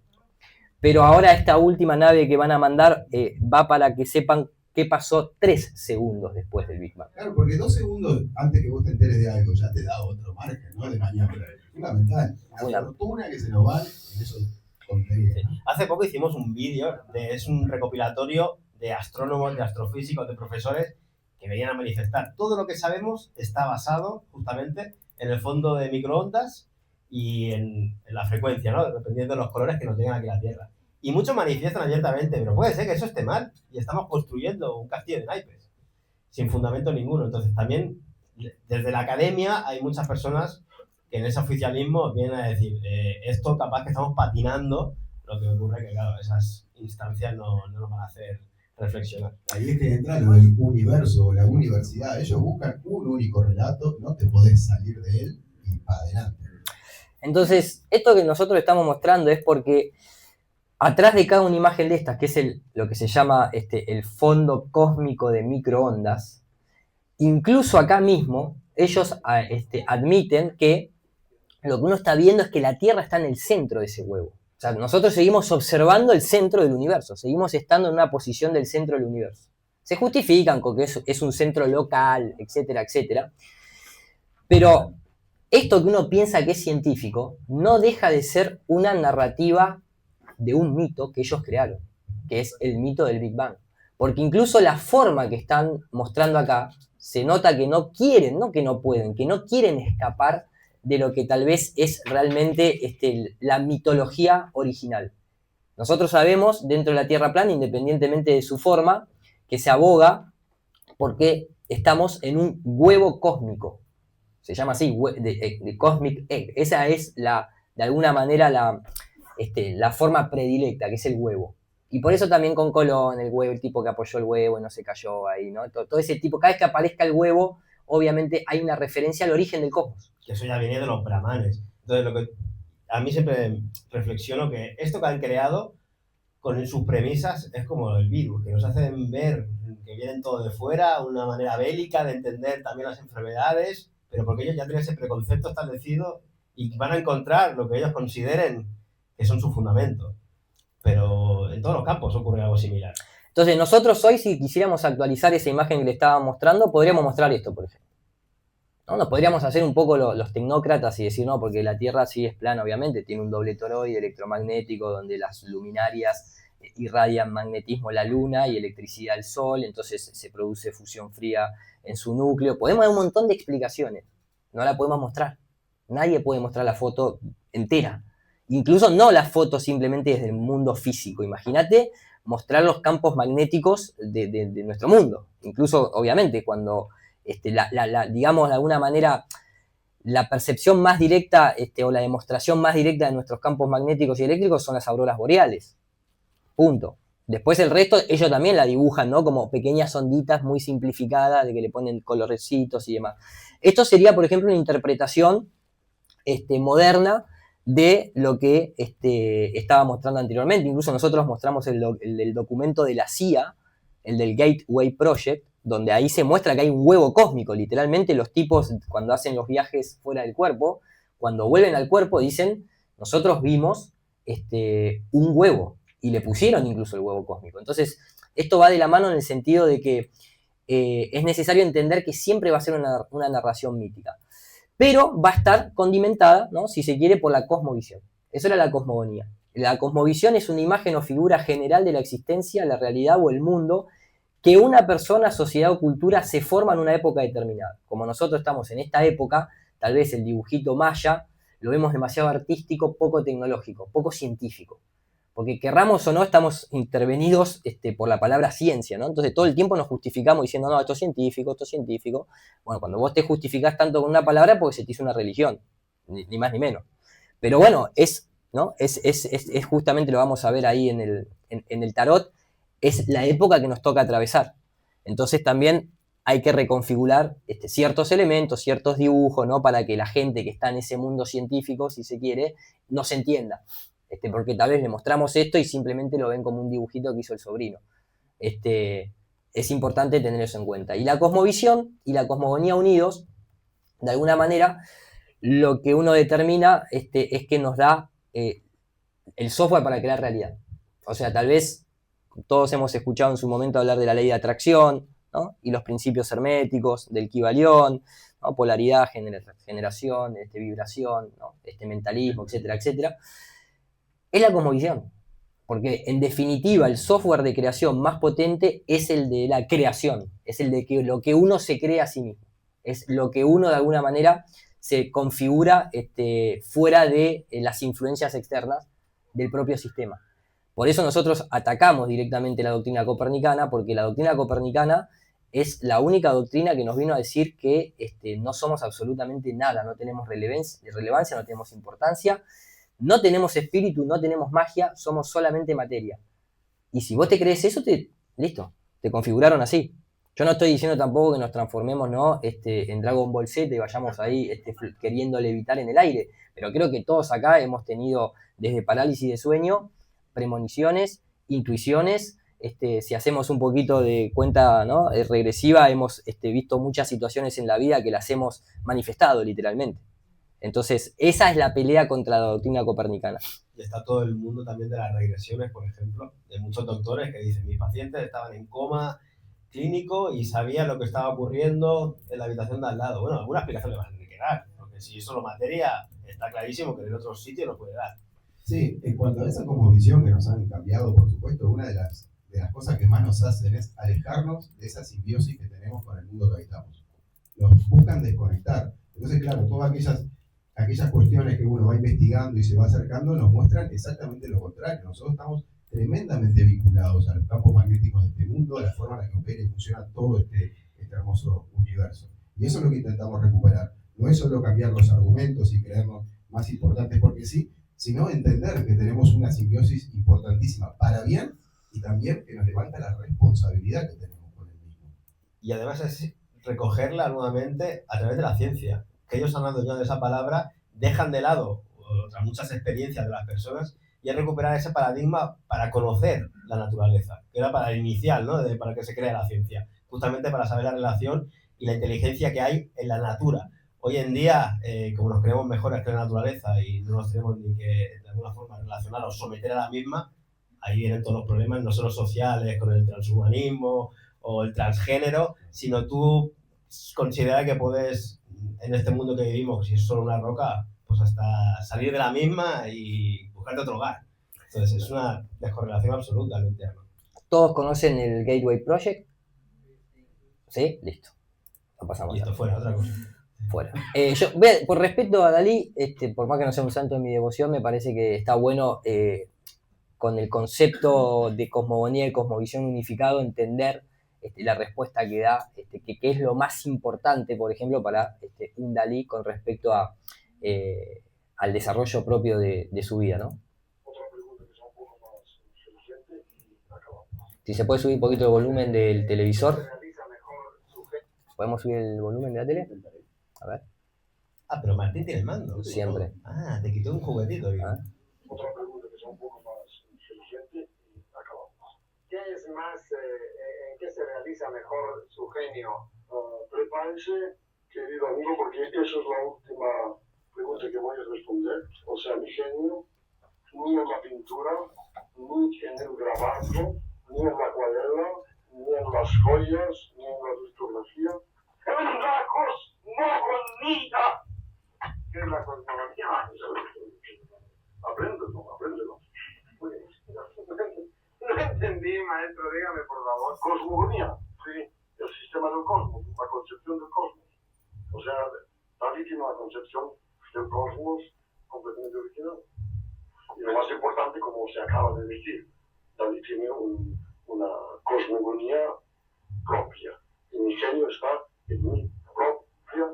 Pero ahora esta última nave que van a mandar va para que sepan qué pasó 3 segundos después del Big Bang. Claro, porque 2 segundos antes que vos te enteres de algo ya te da otro margen, ¿no? De maniobra. Fundamental. La fortuna que se nos va en esos tonterías. Sí. Hace poco hicimos un vídeo, es un recopilatorio de astrónomos, de astrofísicos, de profesores que venían a manifestar. Todo lo que sabemos está basado justamente en el fondo de microondas y en la frecuencia, ¿no? Dependiendo de los colores que nos llegan aquí a la Tierra. Y muchos manifiestan abiertamente, pero puede ser que eso esté mal y estamos construyendo un castillo de naipes sin fundamento ninguno. Entonces también desde la academia hay muchas personas que en ese oficialismo vienen a decir esto capaz que estamos patinando, lo que ocurre que claro, esas instancias no nos van a hacer reflexionar. Ahí es que entra lo del universo o la universidad. Ellos buscan un único relato, no te podés salir de él y para adelante. Entonces, esto que nosotros estamos mostrando es porque atrás de cada una imagen de estas, que es lo que se llama el fondo cósmico de microondas, incluso acá mismo, ellos admiten que lo que uno está viendo es que la Tierra está en el centro de ese huevo. O sea, nosotros seguimos observando el centro del universo, seguimos estando en una posición del centro del universo. Se justifican con que es un centro local, etcétera, etcétera. Pero esto que uno piensa que es científico no deja de ser una narrativa de un mito que ellos crearon, que es el mito del Big Bang. Porque incluso la forma que están mostrando acá, se nota que no quieren, no que no pueden, que no quieren escapar de lo que tal vez es realmente la mitología original. Nosotros sabemos, dentro de la Tierra plana, independientemente de su forma, que se aboga porque estamos en un huevo cósmico. Se llama así, de Cosmic Egg. Esa es, de alguna manera, la forma predilecta, que es el huevo. Y por eso también con Colón, el huevo, el tipo que apoyó el huevo y no se cayó ahí, ¿no? Todo ese tipo, cada vez que aparezca el huevo, obviamente hay una referencia al origen del cosmos. Que eso ya viene de los brahmanes. Entonces, lo que a mí siempre reflexiono que esto que han creado con sus premisas es como el virus, que nos hacen ver que vienen todo de fuera, una manera bélica de entender también las enfermedades, pero porque ellos ya tienen ese preconcepto establecido y van a encontrar lo que ellos consideren que son sus fundamentos. Pero en todos los campos ocurre algo similar. Entonces, nosotros hoy, si quisiéramos actualizar esa imagen que le estaba mostrando, podríamos mostrar esto, por ejemplo. ¿No? Nos podríamos hacer un poco los tecnócratas y decir, no, porque la Tierra sí es plana, obviamente, tiene un doble toroide electromagnético donde las luminarias irradian magnetismo a la Luna y electricidad al Sol, entonces se produce fusión fría en su núcleo. Podemos dar un montón de explicaciones, no la podemos mostrar. Nadie puede mostrar la foto entera. Incluso no la foto simplemente desde el mundo físico. Imagínate mostrar los campos magnéticos de nuestro mundo. Incluso, obviamente, cuando digamos, de alguna manera, la percepción más directa o la demostración más directa de nuestros campos magnéticos y eléctricos son las auroras boreales. Punto. Después el resto, ellos también la dibujan, ¿no? Como pequeñas onditas muy simplificadas, de que le ponen colorecitos y demás. Esto sería, por ejemplo, una interpretación moderna de lo que estaba mostrando anteriormente. Incluso nosotros mostramos el documento de la CIA, el del Gateway Project, donde ahí se muestra que hay un huevo cósmico. Literalmente los tipos, cuando hacen los viajes fuera del cuerpo, cuando vuelven al cuerpo dicen, nosotros vimos un huevo, y le pusieron incluso el huevo cósmico. Entonces, esto va de la mano en el sentido de que es necesario entender que siempre va a ser una narración mítica. Pero va a estar condimentada, ¿no? Si se quiere, por la cosmovisión. Eso era la cosmogonía. La cosmovisión es una imagen o figura general de la existencia, la realidad o el mundo que una persona, sociedad o cultura se forma en una época determinada. Como nosotros estamos en esta época, tal vez el dibujito maya lo vemos demasiado artístico, poco tecnológico, poco científico. Porque querramos o no, estamos intervenidos por la palabra ciencia, ¿no? Entonces todo el tiempo nos justificamos diciendo, no, esto es científico, esto es científico. Bueno, cuando vos te justificás tanto con una palabra, porque se te hizo una religión, ni más ni menos. Pero bueno, ¿no? Es justamente, lo vamos a ver ahí en el tarot, es la época que nos toca atravesar. Entonces también hay que reconfigurar ciertos elementos, ciertos dibujos, ¿no? Para que la gente que está en ese mundo científico, si se quiere, no se entienda. Porque tal vez le mostramos esto y simplemente lo ven como un dibujito que hizo el sobrino. Es importante tener eso en cuenta. Y la cosmovisión y la cosmogonía unidos, de alguna manera, lo que uno determina es que nos da el software para crear realidad. O sea, tal vez todos hemos escuchado en su momento hablar de la ley de atracción, ¿no? Y los principios herméticos, del Kybalión, ¿no? Polaridad, generación, vibración, ¿no? Mentalismo, etcétera, etcétera. Es la cosmovisión. Porque en definitiva el software de creación más potente es el de la creación, es el de lo que uno se crea a sí mismo, es lo que uno de alguna manera se configura fuera de las influencias externas del propio sistema. Por eso nosotros atacamos directamente la doctrina copernicana, porque la doctrina copernicana es la única doctrina que nos vino a decir que no somos absolutamente nada, no tenemos relevancia, no tenemos importancia, no tenemos espíritu, no tenemos magia, somos solamente materia. Y si vos te crees eso, listo, te configuraron así. Yo no estoy diciendo tampoco que nos transformemos, ¿no? En Dragon Ball Z y vayamos ahí queriendo levitar en el aire. Pero creo que todos acá hemos tenido desde parálisis de sueño, premoniciones, intuiciones. Si hacemos un poquito de cuenta, ¿no? Regresiva, hemos visto muchas situaciones en la vida que las hemos manifestado literalmente. Entonces, esa es la pelea contra la doctrina copernicana. Y está todo el mundo también de las regresiones, por ejemplo, de muchos doctores que dicen, mis pacientes estaban en coma clínico y sabían lo que estaba ocurriendo en la habitación de al lado. Bueno, alguna explicación le vas a tener que dar, porque si es solo materia, está clarísimo que en el otro sitio no puede dar. Sí, en cuanto a esa cosmovisión que nos han cambiado, por supuesto, una de las cosas que más nos hacen es alejarnos de esa simbiosis que tenemos con el mundo que habitamos. Nos buscan desconectar. Entonces, claro, todas aquellas cuestiones que uno va investigando y se va acercando nos muestran exactamente lo contrario. Nosotros estamos tremendamente vinculados a los campos magnéticos de este mundo, a la forma en la que opera y funciona todo este hermoso universo. Y eso es lo que intentamos recuperar. No es solo cambiar los argumentos y creernos más importantes porque sí, sino entender que tenemos una simbiosis importantísima para bien y también que nos levanta la responsabilidad que tenemos con el mismo. Y además es recogerla nuevamente a través de la ciencia. Que ellos han adueñado de esa palabra, dejan de lado otras muchas experiencias de las personas y es recuperar ese paradigma para conocer la naturaleza, que era para el inicial, ¿no? Para que se crea la ciencia, justamente para saber la relación y la inteligencia que hay en la natura. Hoy en día, como nos creemos mejores que la naturaleza y no nos tenemos ni que de alguna forma relacionar o someter a la misma, ahí vienen todos los problemas, no solo sociales, con el transhumanismo o el transgénero, sino tú considera que puedes, en este mundo que vivimos, si es solo una roca, pues hasta salir de la misma y buscarte otro hogar. Entonces es una descorrelación absoluta al interno. ¿Todos conocen el Gateway Project? ¿Sí? Listo. No pasamos. Listo, fuera, otra cosa. Fuera. Por respeto a Dalí, por más que no sea un santo de mi devoción, me parece que está bueno con el concepto de cosmogonía y cosmovisión unificado entender la respuesta que da, que es lo más importante, por ejemplo, para un Dalí con respecto al desarrollo propio de su vida, ¿no? Si se puede subir un poquito el volumen del televisor. ¿Podemos subir el volumen de la tele? A ver. Ah, pero Martín tiene el mando. Siempre. Ah, te quitó un juguetito. Otra pregunta que sea un poco más inteligente y acabamos. ¿Qué es más, en qué se realiza mejor su genio? Prepárense, querido amigo, porque esa es la última pregunta que voy a responder. O sea, mi genio, ni en la pintura, ni en el grabado, ni en la acuarela, ni en las joyas, ni en la litografía. ¡En la cosmogonía! ¿Qué es la cosmogonía? Apréndelo. No entendí, maestro, dígame por favor. Cosmogonía, sí, el sistema del cosmos, la concepción del cosmos. O sea, Dalí tiene una concepción del cosmos completamente original. Y lo más importante, como se acaba de decir, Dalí tiene una cosmogonía propia. Y mi genio está en mi propia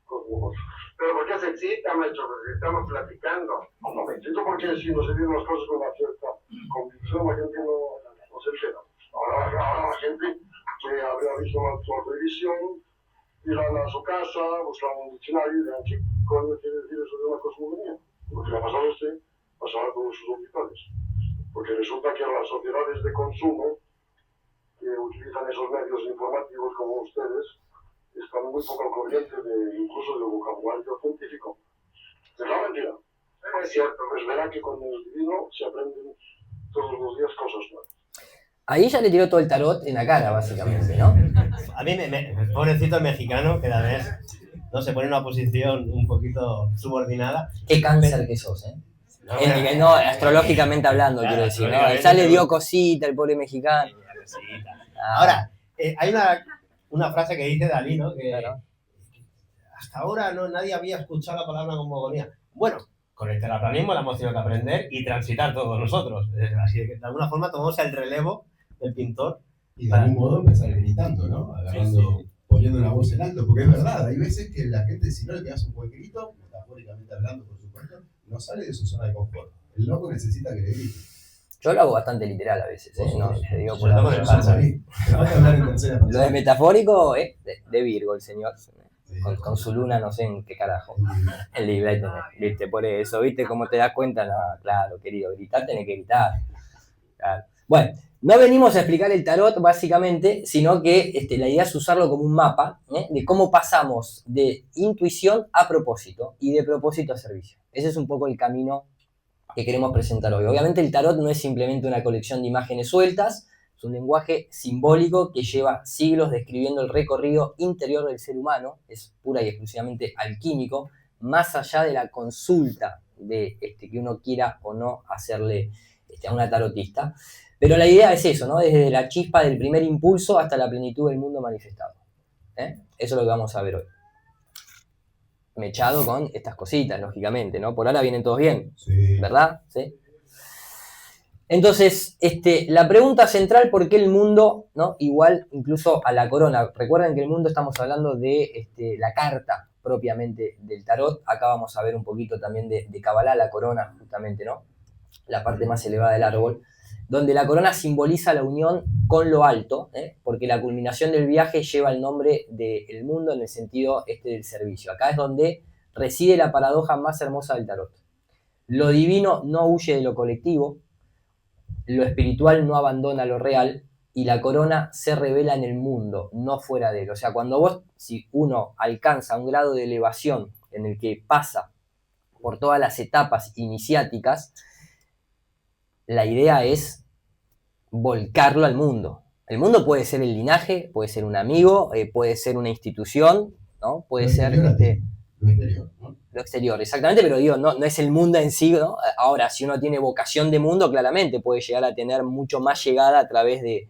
cosmogonía. ¿Pero por qué se excita, maestro? Porque estamos platicando. No me excito porque si no se vienen las cosas con una cierta convicción, la gente no se entera. Ahora la gente que habría visto la televisión, irán a su casa, buscan un diccionario y dirán, ¿qué coño quiere decir eso de una cosmogonía? Lo que le ha pasado a usted, pasará a todos sus auditores. Porque resulta que las sociedades de consumo que utilizan esos medios informativos como ustedes, están muy poco al corriente incluso del vocabulario científico. Es la mentira. Es cierto, es verdad que con el divino se aprenden todos los días cosas nuevas. Ahí ya le tiró todo el tarot en la cara, básicamente, ¿no? A mí, pobrecito el mexicano, que a la vez no se pone en una posición un poquito subordinada. Qué cáncer que sos, ¿eh? No, No, astrológicamente hablando, claro, quiero decir, ¿no? astrológicamente Ya le dio cosita el pobre mexicano. Ahora, hay una frase que dice Dalí, ¿no? Que Claro. hasta ahora nadie había escuchado la palabra cosmogonía. Bueno, con el terraplanismo la hemos tenido que aprender y transitar todos nosotros. Así que de alguna forma tomamos el relevo del pintor. Y de algún modo empezar gritando, ¿no? Agarrando, poniendo la voz en alto, porque es verdad, hay veces que la gente, si no le pegas un buen grito, metafóricamente hablando, por supuesto, no sale de su zona de confort. El loco necesita que le grite. Yo lo hago bastante literal a veces, ¿eh? No, te digo por Yo la con el razón. panza. Te vas a hablar en tercera Lo persona. de metafórico, de Virgo, el señor. Sí, Con su luna, no sé en qué carajo. El libre, viste, por eso, viste cómo te das cuenta, no, claro, querido, gritar tenés que gritar. Claro. Bueno, no venimos a explicar el tarot básicamente, sino que la idea es usarlo como un mapa, de cómo pasamos de intuición a propósito y de propósito a servicio. Ese es un poco el camino que queremos presentar hoy. Obviamente el tarot no es simplemente una colección de imágenes sueltas, es un lenguaje simbólico que lleva siglos describiendo el recorrido interior del ser humano, es pura y exclusivamente alquímico, más allá de la consulta de que uno quiera o no hacerle a una tarotista. Pero la idea es eso, ¿no? Desde la chispa del primer impulso hasta la plenitud del mundo manifestado. Eso es lo que vamos a ver hoy. Mechado con estas cositas, lógicamente, ¿no? Por ahora vienen todos bien, Sí. ¿verdad? ¿Sí? Entonces, la pregunta central, ¿por qué el mundo, ¿no? Igual incluso a la corona? Recuerden que el mundo estamos hablando de la carta propiamente del tarot. Acá vamos a ver un poquito también de Kabbalah, la corona, justamente, ¿no? La parte más elevada del árbol, donde la corona simboliza la unión con lo alto, porque la culminación del viaje lleva el nombre del mundo en el sentido del servicio. Acá es donde reside la paradoja más hermosa del tarot. Lo divino no huye de lo colectivo, lo espiritual no abandona lo real y la corona se revela en el mundo, no fuera de él. O sea, si uno alcanza un grado de elevación en el que pasa por todas las etapas iniciáticas, la idea es volcarlo al mundo. El mundo puede ser el linaje, puede ser un amigo, puede ser una institución, ¿no? Puede ser Lo exterior, ¿no? lo exterior, exactamente, pero digo, no es el mundo en sí, ¿no? Ahora, si uno tiene vocación de mundo, claramente puede llegar a tener mucho más llegada a través de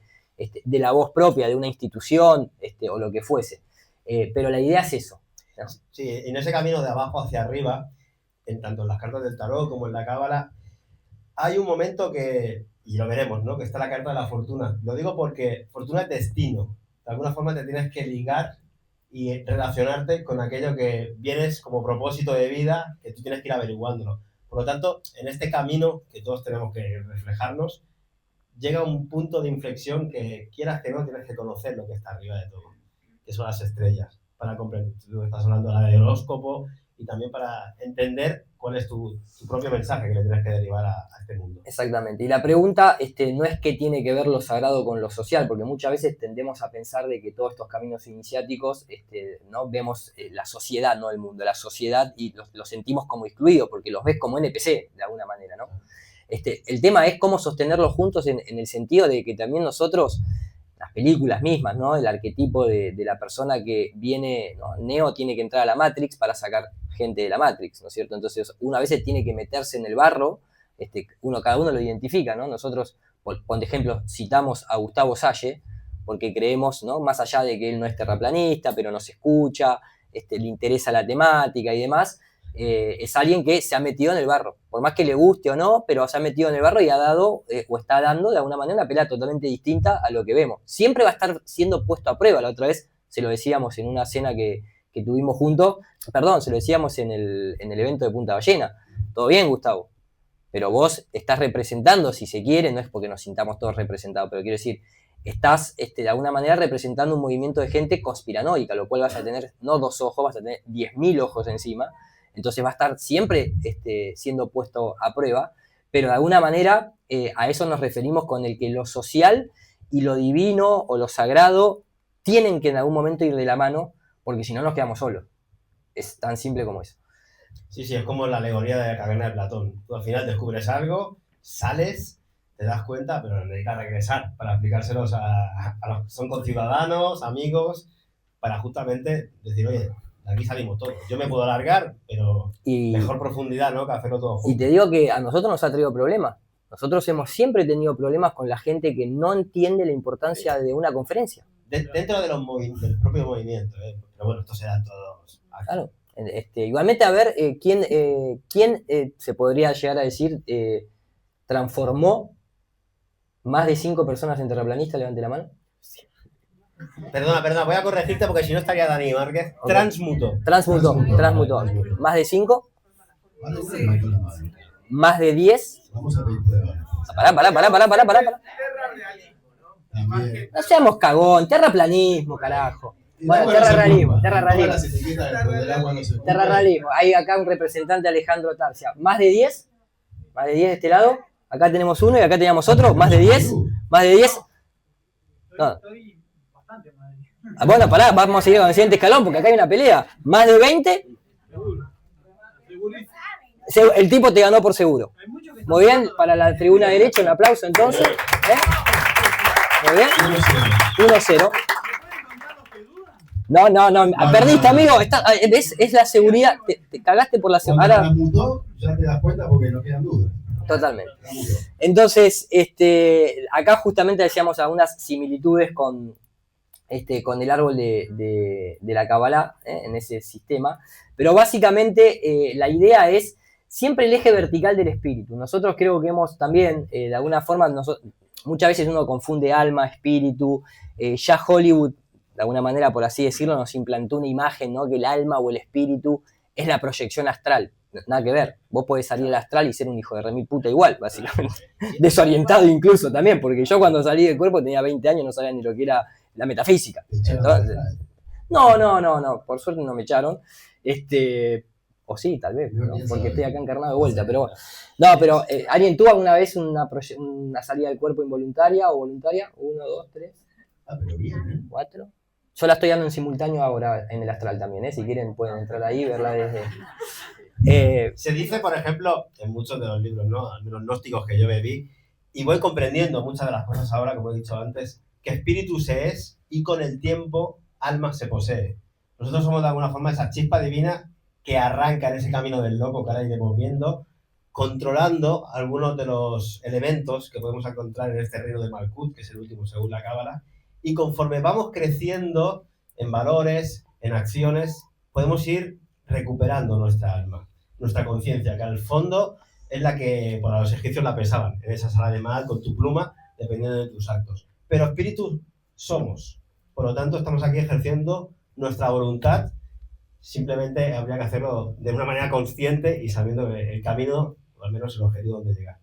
la voz propia de una institución o lo que fuese. Pero la idea es eso, ¿no? Sí, en ese camino de abajo hacia arriba, tanto en las cartas del tarot como en la cábala, hay un momento que, y lo veremos, ¿no? Que está la carta de la fortuna. Lo digo porque fortuna es destino. De alguna forma te tienes que ligar y relacionarte con aquello que vienes como propósito de vida, que tú tienes que ir averiguándolo. Por lo tanto, en este camino que todos tenemos que reflejarnos, llega un punto de inflexión que, quieras que no, tienes que conocer lo que está arriba de todo, que son las estrellas, para comprender. Tú estás hablando de la del horóscopo y también para entender cuál es tu propio mensaje que le tienes que derivar a este mundo. Exactamente. Y la pregunta no es qué tiene que ver lo sagrado con lo social, porque muchas veces tendemos a pensar de que todos estos caminos iniciáticos, ¿no? Vemos la sociedad, no el mundo, la sociedad, y lo sentimos como excluidos, porque los ves como NPC, de alguna manera, ¿no? El tema es cómo sostenerlos juntos en el sentido de que también nosotros, las películas mismas, ¿no? El arquetipo de la persona que viene, ¿no? Neo tiene que entrar a la Matrix para sacar gente de la Matrix, ¿no es cierto? Entonces uno a veces tiene que meterse en el barro, cada uno lo identifica, ¿no? Nosotros, por ejemplo, citamos a Gustavo Salle, porque creemos, ¿no? Más allá de que él no es terraplanista, pero nos escucha, le interesa la temática y demás, es alguien que se ha metido en el barro, por más que le guste o no, pero se ha metido en el barro y ha dado, o está dando de alguna manera una pelea totalmente distinta a lo que vemos. Siempre va a estar siendo puesto a prueba. La otra vez se lo decíamos en una cena que tuvimos juntos, se lo decíamos en el evento de Punta Ballena. Todo bien, Gustavo, pero vos estás representando, si se quiere, no es porque nos sintamos todos representados, pero quiero decir, estás de alguna manera representando un movimiento de gente conspiranoica, lo cual vas a tener no 2 ojos, vas a tener 10.000 ojos encima. Entonces va a estar siempre siendo puesto a prueba, pero de alguna manera a eso nos referimos con el que lo social y lo divino o lo sagrado tienen que en algún momento ir de la mano, porque si no nos quedamos solos. Es tan simple como eso. Sí, sí, es como la alegoría de la caverna de Platón. Tú al final descubres algo, sales, te das cuenta, pero necesitas regresar para aplicárselos a los que son conciudadanos, amigos, para justamente decir, oye, de aquí salimos todos. Yo me puedo alargar, pero mejor profundidad, ¿no? Que hacerlo todo juntos. Y te digo que a nosotros nos ha traído problemas. Nosotros hemos siempre tenido problemas con la gente que no entiende la importancia de una conferencia. Dentro de del propio movimiento, ¿eh? Pero bueno, esto se da en todos. Claro. Igualmente, a ver, ¿quién se podría llegar a decir transformó más de 5 personas en terraplanistas? Levante la mano. Perdona, voy a corregirte porque si no estaría Dani Márquez. Okay. Transmutó. ¿Más de 5? ¿Más de 10? Vamos a pedir. Pará. No seamos cagón, terraplanismo, carajo. Bueno, terrarrealismo. Terrarrealismo. Hay acá un representante, Alejandro Tarcia. ¿Más de 10? ¿Más de 10 de este lado? Acá tenemos uno y acá teníamos otro. ¿Más de 10? ¿Más de 10? No. Bueno, pará, vamos a seguir con el siguiente escalón porque acá hay una pelea. ¿Más de 20? El tipo te ganó por seguro. Muy bien, para la tribuna derecha, un aplauso entonces. Muy bien. 1-0. No, perdiste, amigo. Es la seguridad. Te cagaste por la seguridad. Cuando la mutó, ya te das cuenta porque no quedan dudas. Totalmente. Entonces, acá justamente decíamos algunas similitudes con el árbol de la Kabbalah, en ese sistema. Pero básicamente la idea es siempre el eje vertical del espíritu. Nosotros creo que hemos también, de alguna forma, muchas veces uno confunde alma, espíritu. Ya Hollywood, de alguna manera, por así decirlo, nos implantó una imagen, ¿no? Que el alma o el espíritu es la proyección astral. Nada que ver. Vos podés salir al astral y ser un hijo de remil puta igual, básicamente. Desorientado incluso también, porque yo cuando salí del cuerpo tenía 20 años, no sabía ni lo que era la metafísica. Entonces, no, por suerte no me echaron. O sí, tal vez, ¿no? Porque estoy acá encarnado de vuelta, pero bueno. No, pero ¿alguien tuvo alguna vez una salida del cuerpo involuntaria o voluntaria? 1, 2, 3. Pero bien, 4. Yo la estoy dando en simultáneo ahora en el astral también, si quieren pueden entrar ahí y verla desde... Se dice, por ejemplo, en muchos de los libros, ¿no? Al menos gnósticos que yo bebí, y voy comprendiendo muchas de las cosas ahora, como he dicho antes, que espíritu se es y con el tiempo alma se posee. Nosotros somos de alguna forma esa chispa divina que arranca en ese camino del loco que ahora iremos viendo, controlando algunos de los elementos que podemos encontrar en este reino de Malkut, que es el último según la Cábala, y conforme vamos creciendo en valores, en acciones, podemos ir recuperando nuestra alma, nuestra conciencia, que al fondo es la que, bueno, los egipcios la pesaban en esa sala de mal con tu pluma, dependiendo de tus actos. Pero espíritus somos, por lo tanto estamos aquí ejerciendo nuestra voluntad, simplemente habría que hacerlo de una manera consciente y sabiendo el camino, o al menos el objetivo donde llegar.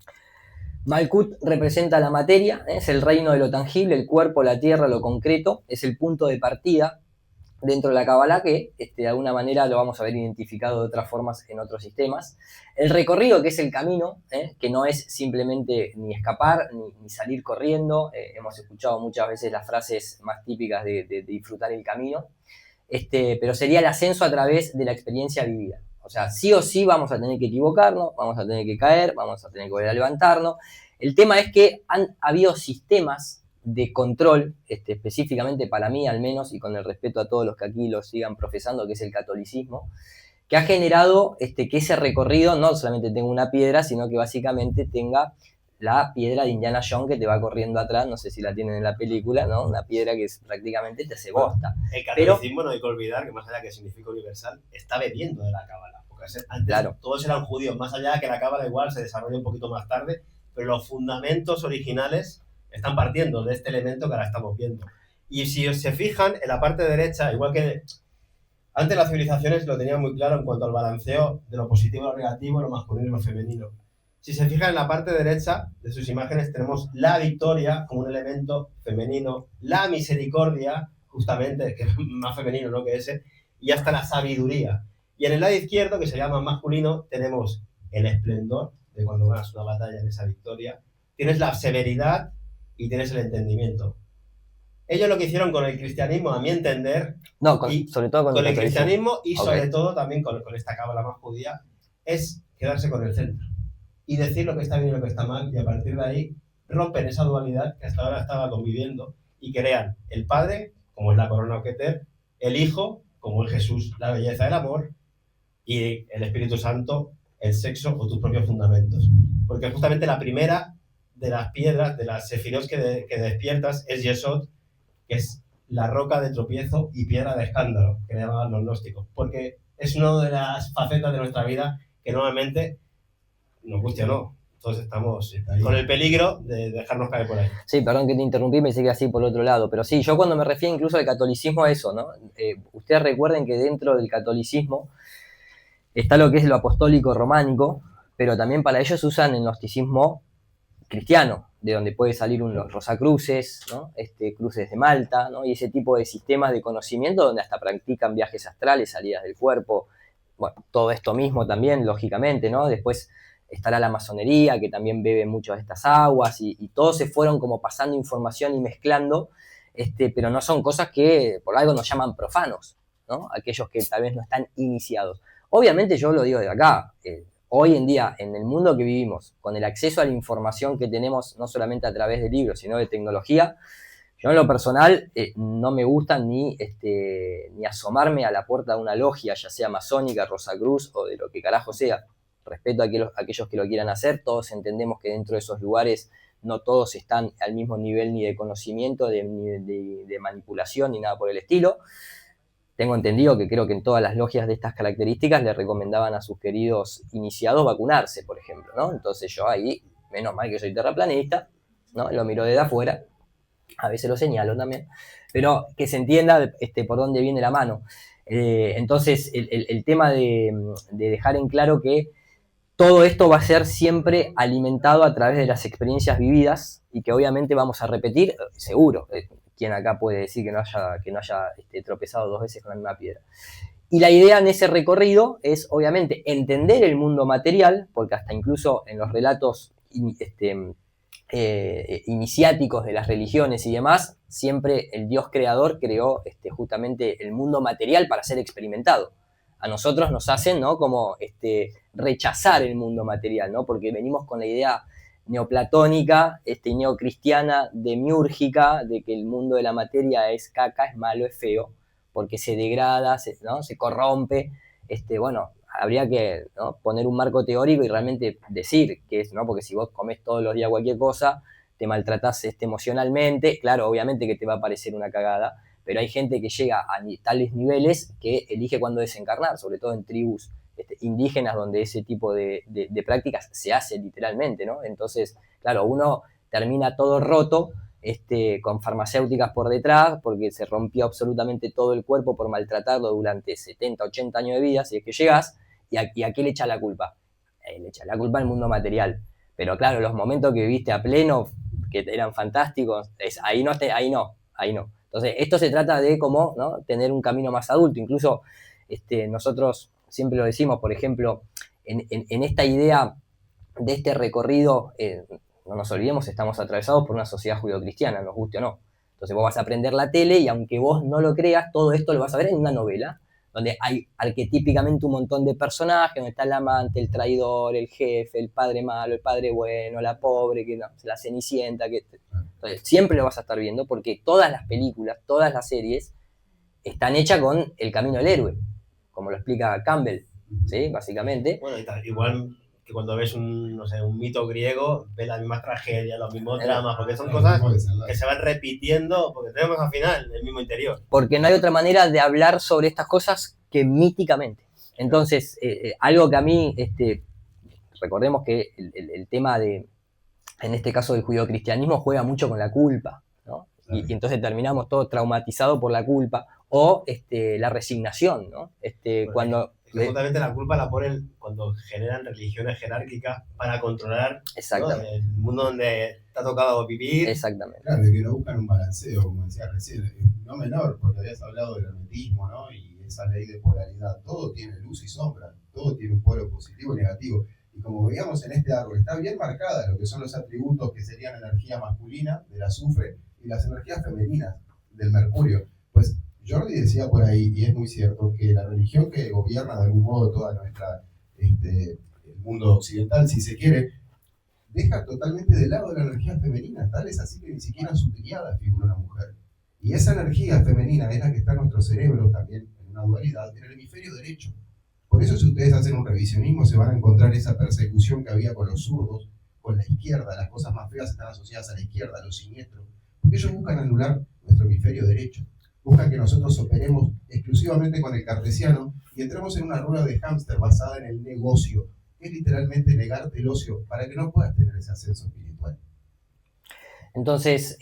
Malkut representa la materia, es el reino de lo tangible, el cuerpo, la tierra, lo concreto, es el punto de partida dentro de la Kabbalah que de alguna manera lo vamos a ver identificado de otras formas en otros sistemas. El recorrido, que es el camino, que no es simplemente ni escapar ni salir corriendo, hemos escuchado muchas veces las frases más típicas de disfrutar el camino, pero sería el ascenso a través de la experiencia vivida. O sea, sí o sí vamos a tener que equivocarnos, vamos a tener que caer, vamos a tener que volver a levantarnos. El tema es que han habido sistemas de control, específicamente para mí al menos, y con el respeto a todos los que aquí lo sigan profesando, que es el catolicismo, que ha generado que ese recorrido no solamente tenga una piedra, sino que básicamente tenga la piedra de Indiana Jones que te va corriendo atrás, no sé si la tienen en la película, ¿no? Una piedra que prácticamente te hace bosta. El catolicismo, no hay que olvidar que más allá que significa universal, está bebiendo de la Cábala. Porque antes claro, todos eran judíos, más allá de que la Cábala igual se desarrolla un poquito más tarde, pero los fundamentos originales están partiendo de este elemento que ahora estamos viendo. Y si se fijan, en la parte derecha, igual que antes las civilizaciones lo tenían muy claro en cuanto al balanceo de lo positivo y lo negativo, lo masculino y lo femenino. Si se fijan en la parte derecha de sus imágenes tenemos la victoria como un elemento femenino, la misericordia, justamente, que es más femenino, ¿no?, que ese, y hasta la sabiduría. Y en el lado izquierdo, que se llama masculino, tenemos el esplendor de cuando ganas una batalla en esa victoria, tienes la severidad y tienes el entendimiento. Ellos lo que hicieron con el cristianismo, a mi entender, No, y sobre todo con el catolicismo. cristianismo y sobre Ok. todo también con esta cábala más judía, es quedarse con el centro y decir lo que está bien y lo que está mal, y a partir de ahí rompen esa dualidad que hasta ahora estaba conviviendo y crean el Padre, como es la corona o Keter, el Hijo, como es Jesús, la belleza del amor, y el Espíritu Santo, el sexo o tus propios fundamentos. Porque justamente la primera de las piedras, de las sefirot que despiertas, es Yesod, que es la roca de tropiezo y piedra de escándalo, que le llamaban los gnósticos. Porque es una de las facetas de nuestra vida que normalmente nos guste o no. Entonces estamos con el peligro de dejarnos caer por ahí. Sí, perdón que te interrumpí, me sigue así por otro lado, pero sí, yo cuando me refiero incluso al catolicismo a eso, ¿no? Ustedes recuerden que dentro del catolicismo está lo que es lo apostólico románico, pero también para ellos usan el gnosticismo cristiano, de donde puede salir unos rosacruces, ¿no? Cruces de Malta, ¿no? Y ese tipo de sistemas de conocimiento donde hasta practican viajes astrales, salidas del cuerpo, bueno, todo esto mismo también, lógicamente, ¿no? Después estará la masonería, que también bebe mucho de estas aguas, y todos se fueron como pasando información y mezclando, pero no son cosas que por algo nos llaman profanos, ¿no? Aquellos que tal vez no están iniciados. Obviamente yo lo digo de acá, hoy en día, en el mundo que vivimos, con el acceso a la información que tenemos, no solamente a través de libros, sino de tecnología, yo en lo personal no me gusta ni asomarme a la puerta de una logia, ya sea masónica, Rosacruz o de lo que carajo sea. Respeto a aquellos que lo quieran hacer, todos entendemos que dentro de esos lugares no todos están al mismo nivel ni de conocimiento, ni de manipulación, ni nada por el estilo. Tengo entendido que creo que en todas las logias de estas características le recomendaban a sus queridos iniciados vacunarse, por ejemplo, ¿no? Entonces yo ahí, menos mal que soy terraplanista, ¿no? Lo miro desde afuera, a veces lo señalo también, pero que se entienda por dónde viene la mano. Entonces, el tema de dejar en claro que todo esto va a ser siempre alimentado a través de las experiencias vividas y que obviamente vamos a repetir, seguro. ¿Quién acá puede decir que no haya tropezado 2 veces con la misma piedra? Y la idea en ese recorrido es, obviamente, entender el mundo material, porque hasta incluso en los relatos iniciáticos de las religiones y demás, siempre el Dios creador creó justamente el mundo material para ser experimentado. A nosotros nos hacen, ¿no? Como rechazar el mundo material, ¿no? Porque venimos con la idea neoplatónica y neocristiana, demiúrgica, de que el mundo de la materia es caca, es malo, es feo, porque se degrada, ¿no? Se corrompe. Bueno, habría que, ¿no? Poner un marco teórico y realmente decir qué es, ¿no? Porque si vos comés todos los días cualquier cosa, te maltratás emocionalmente, claro, obviamente que te va a parecer una cagada, pero hay gente que llega a tales niveles que elige cuándo desencarnar, sobre todo en tribus indígenas donde ese tipo de prácticas se hace literalmente, ¿no? Entonces, claro, uno termina todo roto, con farmacéuticas por detrás, porque se rompió absolutamente todo el cuerpo por maltratarlo durante 70, 80 años de vida, si es que llegás, ¿y a qué le echa la culpa? Le echa la culpa al mundo material. Pero claro, los momentos que viviste a pleno, que eran fantásticos, ahí no. Entonces, esto se trata de cómo, ¿no? Tener un camino más adulto. Incluso nosotros siempre lo decimos, por ejemplo, en esta idea de este recorrido, no nos olvidemos, estamos atravesados por una sociedad judeocristiana, nos guste o no. Entonces vos vas a aprender la tele y aunque vos no lo creas, todo esto lo vas a ver en una novela, donde hay arquetípicamente un montón de personajes, donde está el amante, el traidor, el jefe, el padre malo, el padre bueno, la pobre, que no, la cenicienta, que... Entonces, siempre lo vas a estar viendo porque todas las películas, todas las series están hechas con el camino del héroe, como lo explica Campbell, ¿sí? Básicamente. Bueno, igual que cuando ves un mito griego, ves las mismas tragedias, los mismos dramas, porque son cosas que se van repitiendo, porque tenemos al final el mismo interior. Porque no hay otra manera de hablar sobre estas cosas que míticamente. Entonces, algo que a mí, recordemos que el tema de, en este caso del judeocristianismo, juega mucho con la culpa, ¿no? Y entonces terminamos todos traumatizados por la culpa, o la resignación, ¿no? Cuando... Justamente la culpa la ponen cuando generan religiones jerárquicas para controlar, ¿no? El mundo donde te ha tocado vivir. Exactamente. Claro, de que no buscan un balanceo, como decía recién, no menor, porque habías hablado del hermetismo, ¿no? Y esa ley de polaridad, todo tiene luz y sombra, todo tiene un polo positivo y negativo. Y como veíamos en este árbol, está bien marcada lo que son los atributos que serían energía masculina del azufre y las energías femeninas. del mercurio. Pues Jordi decía por ahí, y es muy cierto, que la religión que gobierna de algún modo toda nuestra, el mundo occidental, si se quiere, deja totalmente de lado la energía femenina, tal es así que ni siquiera en su triada figura una mujer. Y esa energía femenina es la que está en nuestro cerebro también, en una dualidad, en el hemisferio derecho. Por eso si ustedes hacen un revisionismo se van a encontrar esa persecución que había con los zurdos, con la izquierda, las cosas más feas están asociadas a la izquierda, a lo siniestro, porque ellos buscan anular nuestro hemisferio derecho, buscan que nosotros operemos exclusivamente con el cartesiano y entremos en una rueda de hámster basada en el negocio, que es literalmente negarte el ocio para que no puedas tener ese ascenso espiritual. Entonces,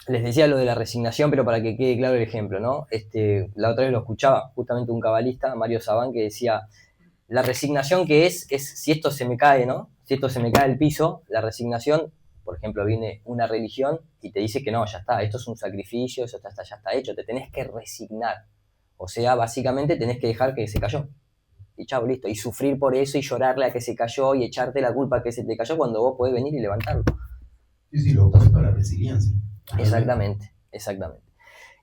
les decía lo de la resignación, pero para que quede claro el ejemplo, ¿no? La otra vez lo escuchaba justamente un cabalista, Mario Sabán, que decía, la resignación que es si esto se me cae, ¿no? Si esto se me cae del piso, la resignación, por ejemplo, viene una religión y te dice que no, ya está, esto es un sacrificio, eso ya está hecho, te tenés que resignar. O sea, básicamente tenés que dejar que se cayó. Y chao, listo. Y sufrir por eso y llorarle a que se cayó y echarte la culpa que se te cayó cuando vos podés venir y levantarlo. Sí, lo opuesto a la resiliencia. Exactamente.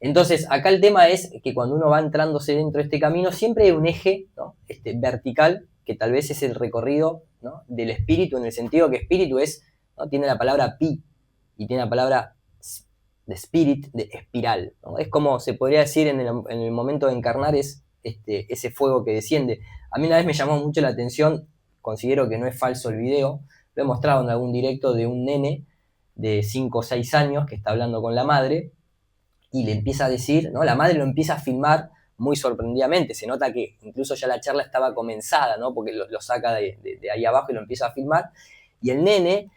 Entonces, acá el tema es que cuando uno va entrándose dentro de este camino, siempre hay un eje, ¿no? Vertical, que tal vez es el recorrido, ¿no? Del espíritu, en el sentido que espíritu es, ¿no? Tiene la palabra pi y tiene la palabra de spirit, de espiral, ¿no? Es como se podría decir en el momento de encarnar, es ese fuego que desciende. A mí una vez me llamó mucho la atención, considero que no es falso el video, lo he mostrado en algún directo de un nene de 5 o 6 años que está hablando con la madre y le empieza a decir, ¿no? La madre lo empieza a filmar muy sorprendidamente, se nota que incluso ya la charla estaba comenzada, ¿no? Porque lo saca de ahí abajo y lo empieza a filmar, y el nene,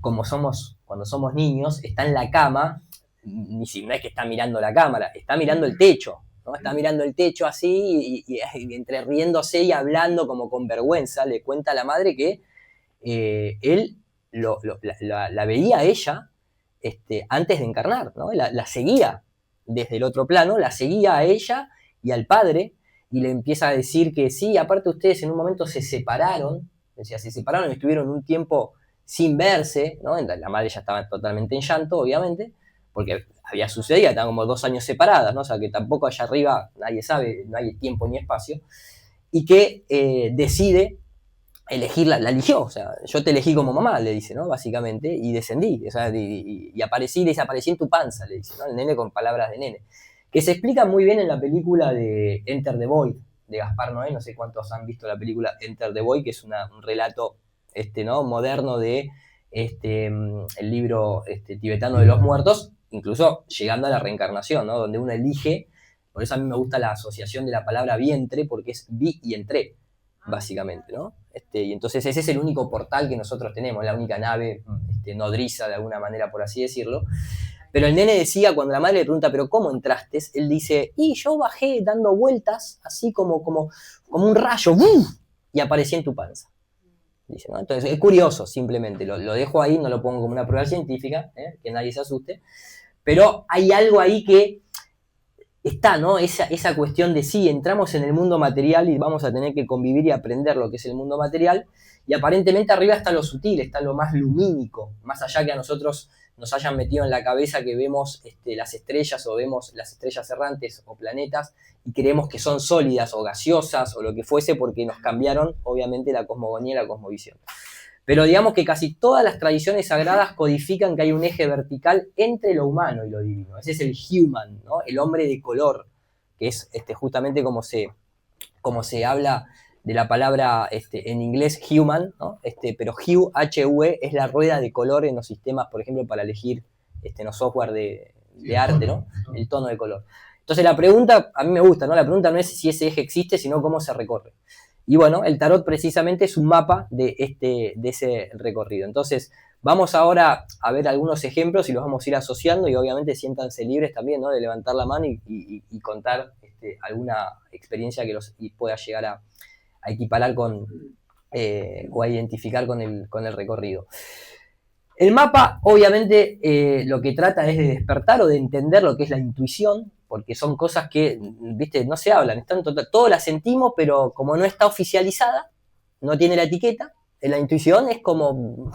cuando somos niños, está en la cama, no es que está mirando la cámara, está mirando el techo, ¿no? Está mirando el techo así y entre riéndose y hablando como con vergüenza, le cuenta a la madre que él la veía a ella antes de encarnar, ¿no? La seguía desde el otro plano, la seguía a ella y al padre, y le empieza a decir que sí, aparte ustedes en un momento se separaron, decía, se separaron y estuvieron un tiempo sin verse, ¿no? La madre ya estaba totalmente en llanto, obviamente, porque había sucedido, estaban como 2 años separadas, ¿no? O sea que tampoco allá arriba nadie sabe, no hay tiempo ni espacio, y que decide elegirla, la eligió, o sea, yo te elegí como mamá, le dice, ¿no? Básicamente, y descendí, o sea, y aparecí, desaparecí en tu panza, le dice, ¿no? El nene con palabras de nene, que se explica muy bien en la película de Enter the Void, de Gaspar Noé, no sé cuántos han visto la película Enter the Void, que es un relato, ¿no? Moderno de el libro tibetano de los muertos, incluso llegando a la reencarnación, ¿no? Donde uno elige, por eso a mí me gusta la asociación de la palabra vientre, porque es vi y entré, básicamente, ¿no? Y entonces ese es el único portal que nosotros tenemos, la única nave nodriza, de alguna manera, por así decirlo. Pero el nene decía, cuando la madre le pregunta, ¿pero cómo entraste? Él dice, y yo bajé dando vueltas, así como un rayo, ¡buf! Y aparecí en tu panza. Dice, ¿no? Entonces es curioso, simplemente, lo dejo ahí, no lo pongo como una prueba científica, que nadie se asuste, pero hay algo ahí que está, ¿no? Esa cuestión de sí, entramos en el mundo material y vamos a tener que convivir y aprender lo que es el mundo material, y aparentemente arriba está lo sutil, está lo más lumínico, más allá que a nosotros nos hayan metido en la cabeza que vemos las estrellas o vemos las estrellas errantes o planetas y creemos que son sólidas o gaseosas o lo que fuese porque nos cambiaron, obviamente, la cosmogonía y la cosmovisión. Pero digamos que casi todas las tradiciones sagradas codifican que hay un eje vertical entre lo humano y lo divino. Ese es el human, ¿no? El hombre de color, que es justamente como se habla de la palabra en inglés human, ¿no? Pero hue, H-U-E, es la rueda de color en los sistemas, por ejemplo, para elegir en los software de arte, ¿no? El tono de color. Entonces la pregunta, a mí me gusta, ¿no? La pregunta no es si ese eje existe, sino cómo se recorre. Y bueno, el tarot precisamente es un mapa de ese recorrido. Entonces, vamos ahora a ver algunos ejemplos y los vamos a ir asociando y obviamente siéntanse libres también, ¿no? De levantar la mano y contar alguna experiencia que los pueda llegar a equiparar o a identificar con el recorrido. El mapa, obviamente, lo que trata es de despertar o de entender lo que es la intuición, porque son cosas que, viste, no se hablan, todos la sentimos, pero como no está oficializada, no tiene la etiqueta, la intuición es como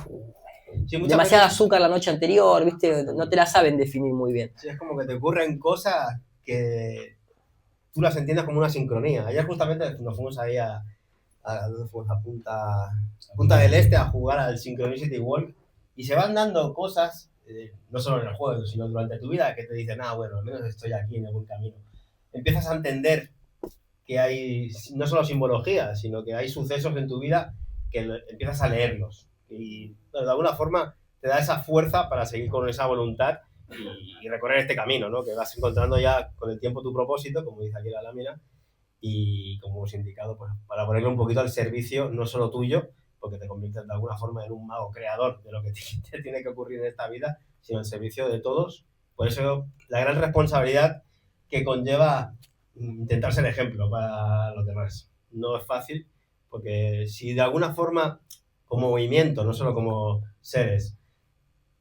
Sí, muchas demasiada veces- azúcar la noche anterior, ¿viste? No te la saben definir muy bien. Sí, es como que te ocurren cosas que tú las entiendes como una sincronía. Ayer justamente nos fuimos ahí ¿dónde fuimos? A Punta del Este a jugar al Synchronicity Walk y se van dando cosas, no solo en el juego, sino durante tu vida, que te dicen, bueno, al menos estoy aquí en el buen camino. Empiezas a entender que hay no solo simbología, sino que hay sucesos en tu vida que empiezas a leerlos. Y bueno, de alguna forma te da esa fuerza para seguir con esa voluntad y recorrer este camino, ¿no? Que vas encontrando ya con el tiempo tu propósito, como dice aquí la lámina, y como hemos indicado, pues para ponerlo un poquito al servicio, no solo tuyo, porque te conviertes de alguna forma en un mago creador de lo que te tiene que ocurrir en esta vida, sino al servicio de todos. Por eso la gran responsabilidad que conlleva intentar ser ejemplo para los demás. No es fácil, porque si de alguna forma, como movimiento, no solo como seres,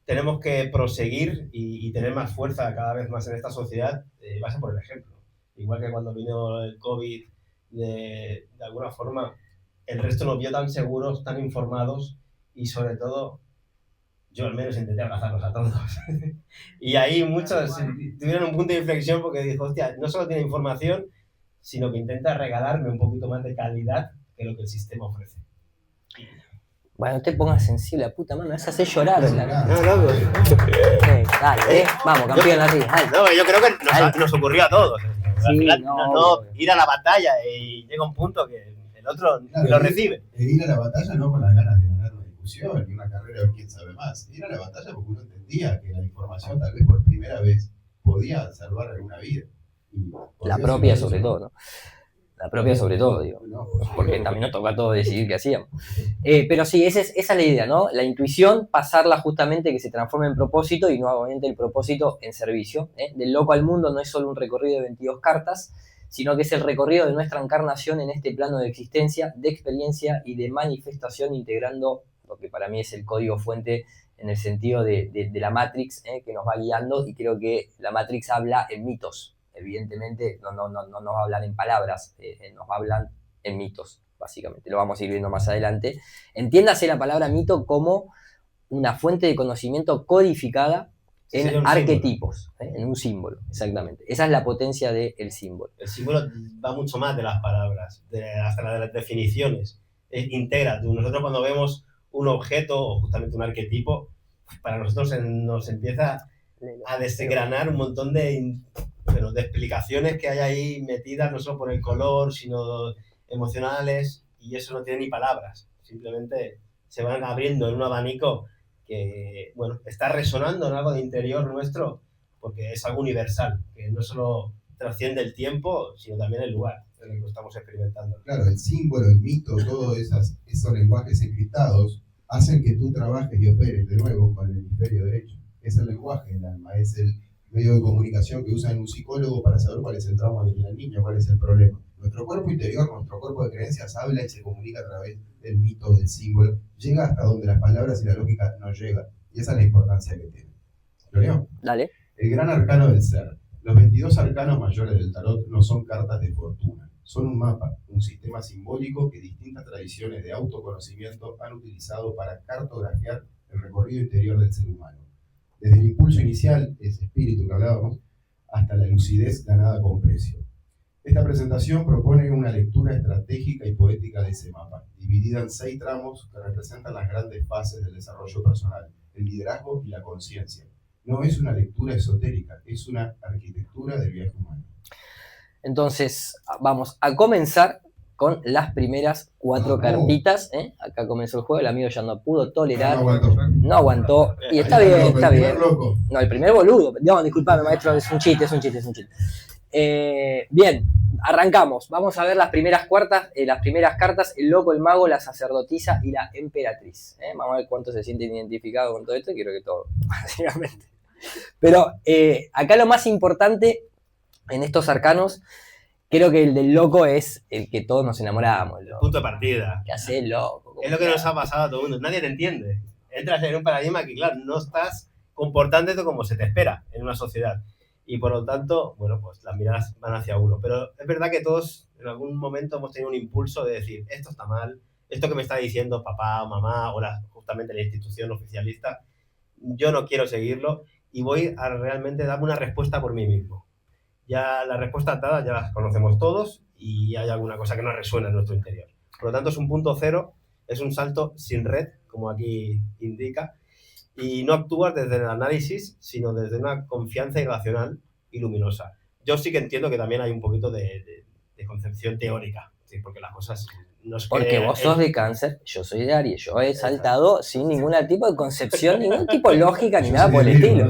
tenemos que proseguir y tener más fuerza cada vez más en esta sociedad, va a ser por el ejemplo. Igual que cuando vino el COVID, de alguna forma, el resto nos vio tan seguros, tan informados y sobre todo, yo al menos intenté abrazarlos a todos. Y ahí muchos tuvieron un punto de inflexión porque dijo, hostia, no solo tiene información, sino que intenta regalarme un poquito más de calidad que lo que el sistema ofrece. Bueno, no te pongas sensible, la puta mano, me vas a hacer llorar. No, Dale, vamos, campeón la ría, dale. No, yo creo que nos ocurrió a todos. Al Sí, final, no, no ir a la batalla y llega un punto que el otro lo recibe. Ir a la batalla no con las ganas de ganar una discusión ni una carrera a ver quién sabe más. Ir a la batalla porque uno entendía que la información tal vez por primera vez podía salvar alguna vida. Y La propia sobre todo, ¿no? La propia sobre todo, digo. No, Porque también nos tocó a todos decidir qué hacíamos. Pero sí, esa es la idea, ¿no? La intuición, pasarla justamente que se transforme en propósito y nuevamente el propósito en servicio. Del loco al mundo no es solo un recorrido de 22 cartas, sino que es el recorrido de nuestra encarnación en este plano de existencia, de experiencia y de manifestación, integrando lo que para mí es el código fuente en el sentido de la Matrix, que nos va guiando, y creo que la Matrix habla en mitos. Evidentemente no nos va a hablar en palabras, nos va a hablar en mitos, básicamente. Lo vamos a ir viendo más adelante. Entiéndase la palabra mito como una fuente de conocimiento codificada en arquetipos, en un símbolo, exactamente. Esa es la potencia del símbolo. El símbolo va mucho más de las palabras, hasta de las definiciones. Integra. Nosotros cuando vemos un objeto o justamente un arquetipo, para nosotros nos empieza a desgranar un montón de explicaciones que hay ahí metidas, no solo por el color, sino emocionales, y eso no tiene ni palabras. Simplemente se van abriendo en un abanico que, bueno, está resonando en algo de interior nuestro, porque es algo universal, que no solo trasciende el tiempo, sino también el lugar en el que estamos experimentando. Claro, el símbolo, el mito, todos esos lenguajes encriptados hacen que tú trabajes y operes de nuevo con el hemisferio derecho. Es el lenguaje del alma, es el medio de comunicación que usa un psicólogo para saber cuál es el trauma que tiene el niño, cuál es el problema. Nuestro cuerpo interior, nuestro cuerpo de creencias habla y se comunica a través del mito, del símbolo, llega hasta donde las palabras y la lógica no llegan. Y esa es la importancia que tiene. ¿Lo leo? Dale. El gran arcano del ser. Los 22 arcanos mayores del tarot no son cartas de fortuna, son un mapa, un sistema simbólico que distintas tradiciones de autoconocimiento han utilizado para cartografiar el recorrido interior del ser humano. Desde el impulso inicial, ese espíritu que hablábamos, hasta la lucidez ganada con precio. Esta presentación propone una lectura estratégica y poética de ese mapa, dividida en 6 tramos que representan las grandes fases del desarrollo personal, el liderazgo y la conciencia. No es una lectura esotérica, es una arquitectura del viaje humano. Entonces, vamos a comenzar con las primeras 4 cartitas. Acá comenzó el juego, el amigo ya no pudo tolerar. No aguantó. Y está bien, está bien. No, el primer boludo. No, disculpame, maestro, es un chiste. Bien, arrancamos. Vamos a ver las primeras cartas, el loco, el mago, la sacerdotisa y la emperatriz. Vamos a ver cuántos se sienten identificados con todo esto. Quiero que todo, básicamente. Pero acá lo más importante en estos arcanos, creo que el del loco es el que todos nos enamoramos. Punto de partida. ¿Qué hace el loco? Es lo que nos ha pasado a todo el mundo. Nadie te entiende. Entras en un paradigma que, claro, no estás comportándote como se te espera en una sociedad. Y por lo tanto, bueno, pues las miradas van hacia uno. Pero es verdad que todos en algún momento hemos tenido un impulso de decir, esto está mal, esto que me está diciendo papá o mamá, o justamente la institución oficialista, yo no quiero seguirlo y voy a realmente darme una respuesta por mí mismo. Ya las respuestas dadas ya las conocemos todos y hay alguna cosa que no resuena en nuestro interior. Por lo tanto, es un punto cero, es un salto sin red, como aquí indica, y no actúas desde el análisis, sino desde una confianza irracional y luminosa. Yo sí que entiendo que también hay un poquito de concepción teórica, ¿sí? Porque las cosas no es que... Porque vos sos de Cáncer, yo soy de Aries, yo he saltado sin ningún tipo de concepción, ningún tipo de lógica ni nada por el estilo.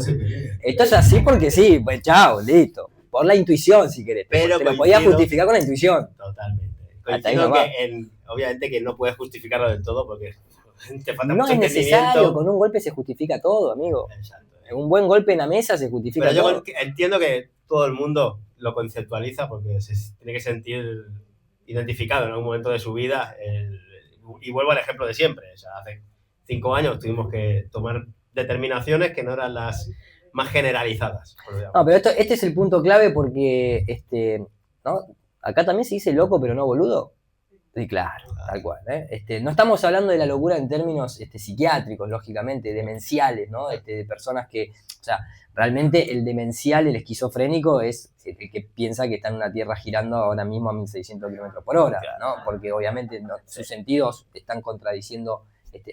Esto es así porque sí, pues chao, listo. Por la intuición, si querés. Pero te lo podías justificar con la intuición. Totalmente. Coincido que obviamente que no puedes justificarlo del todo porque te falta mucho entendimiento. No es necesario, con un golpe se justifica todo, amigo. Exacto. Un buen golpe en la mesa se justifica pero todo. Yo entiendo que todo el mundo lo conceptualiza porque se tiene que sentir identificado en algún momento de su vida. Y vuelvo al ejemplo de siempre. O sea, hace 5 años tuvimos que tomar determinaciones que no eran las más generalizadas. No, pero este es el punto clave porque, ¿no? Acá también se dice loco pero no boludo. Sí, claro, tal cual, ¿eh? No estamos hablando de la locura en términos psiquiátricos, lógicamente, demenciales, ¿no? De personas que, o sea, realmente el demencial, el esquizofrénico es el que piensa que está en una tierra girando ahora mismo a 1600 kilómetros por hora, ¿no? Porque obviamente sus sentidos están contradiciendo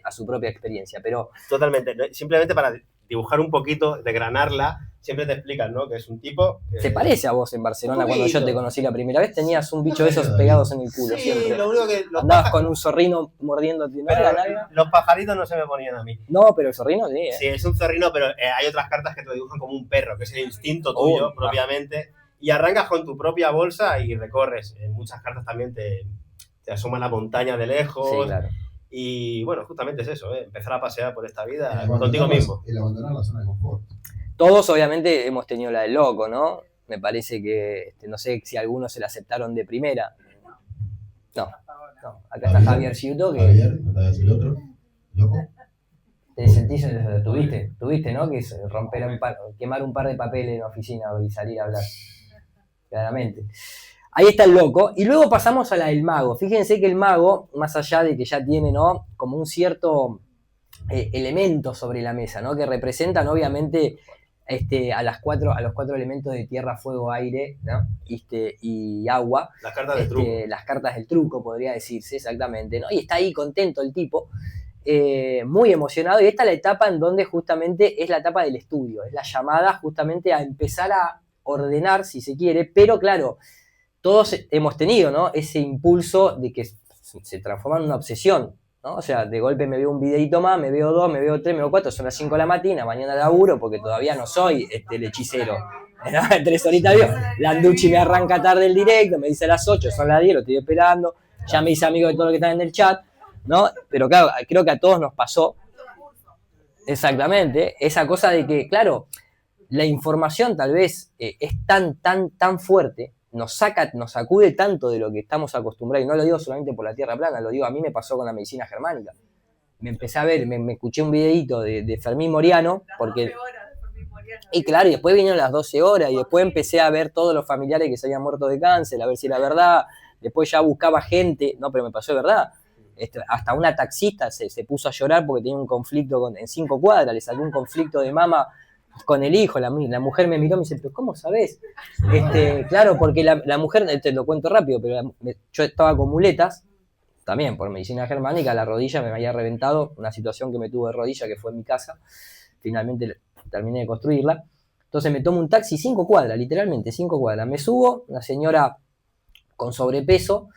a su propia experiencia, pero... Totalmente, simplemente para dibujar un poquito, desgranarla, siempre te explican, ¿no? Que es un tipo... Se parece a vos en Barcelona cuando yo te conocí la primera vez, tenías un bicho de esos pegados en el culo siempre. Sí, lo único que... Andabas con un zorrino mordiéndote, ¿no? Pero los pajaritos no se me ponían a mí. No, pero el zorrino sí, Sí, es un zorrino, pero hay otras cartas que te dibujan como un perro, que es el instinto tuyo, propiamente, y arrancas con tu propia bolsa y recorres. En muchas cartas también te asoma la montaña de lejos. Sí, claro. Y bueno, justamente es eso, empezar a pasear por esta vida contigo mismo. El abandonar la zona de confort. Todos obviamente hemos tenido la del loco, ¿no? Me parece que, no sé si algunos se la aceptaron de primera. No. Acá está Javier Ciuto, que... Javier, ¿no te hagas el otro? ¿Loco? Te sentís, tuviste, ¿no? Que es quemar un par de papeles en la oficina y salir a hablar. Claramente. Ahí está el loco. Y luego pasamos a la del mago. Fíjense que el mago, más allá de que ya tiene, ¿no? Como un cierto elemento sobre la mesa, ¿no? Que representan, obviamente, a los 4 elementos de tierra, fuego, aire, ¿no? Y agua. Las cartas del truco. Las cartas del truco, podría decirse, exactamente, ¿no? Y está ahí contento el tipo, muy emocionado. Y esta es la etapa en donde justamente es la etapa del estudio. Es la llamada justamente a empezar a ordenar, si se quiere, pero claro... Todos hemos tenido, ¿no? Ese impulso de que se transforma en una obsesión, ¿no? O sea, de golpe me veo un videito más, me veo 2, me veo 3, me veo 4, son las 5 de la mañana, mañana laburo porque todavía no soy el hechicero. 3 horitas, Landucci me arranca tarde el directo, me dice a las 8, son las 10, lo estoy esperando, ya me hice amigo de todo lo que están en el chat, ¿no? Pero claro, creo que a todos nos pasó exactamente esa cosa de que, claro, la información tal vez es tan fuerte, nos sacude tanto de lo que estamos acostumbrados, y no lo digo solamente por la tierra plana, lo digo, a mí me pasó con la medicina germánica. Me empecé a ver, me escuché un videíto de Fermín Moriano, porque... Y claro, y después vinieron las 12 horas, y después empecé a ver todos los familiares que se habían muerto de cáncer, a ver si era verdad, después ya buscaba gente, no, pero me pasó de verdad. Hasta una taxista se puso a llorar porque tenía un conflicto en 5 cuadras, le salió un conflicto de mama con el hijo, la mujer me miró y me dice, ¿pero cómo sabés? Claro, porque la mujer, te lo cuento rápido, pero yo estaba con muletas, también por medicina germánica, la rodilla me había reventado, una situación que me tuvo de rodilla que fue en mi casa, finalmente terminé de construirla, entonces me tomo un taxi 5 cuadras, literalmente 5 cuadras, me subo, una señora con sobrepeso,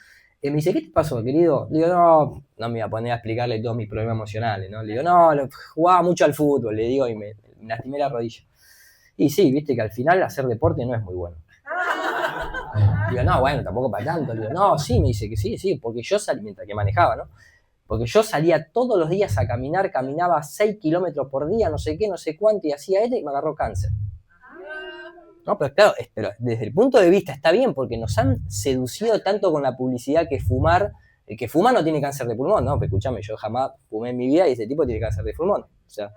me dice, ¿qué te pasó, querido? Le digo, no me iba a poner a explicarle todos mis problemas emocionales, ¿no? Le digo, no, jugaba mucho al fútbol, le digo, y me lastimé la rodilla. Y sí, viste que al final hacer deporte no es muy bueno. Digo, no, bueno, tampoco para tanto. Le digo, no, sí, me dice que sí, porque yo salí, mientras que manejaba, ¿no? Porque yo salía todos los días a caminar, caminaba 6 kilómetros por día, no sé qué, no sé cuánto, y hacía y me agarró cáncer. No, pero claro, pero desde el punto de vista está bien, porque nos han seducido tanto con la publicidad que fumar, el que fuma no tiene cáncer de pulmón, no, pero escúchame, yo jamás fumé en mi vida y ese tipo tiene cáncer de pulmón, o sea,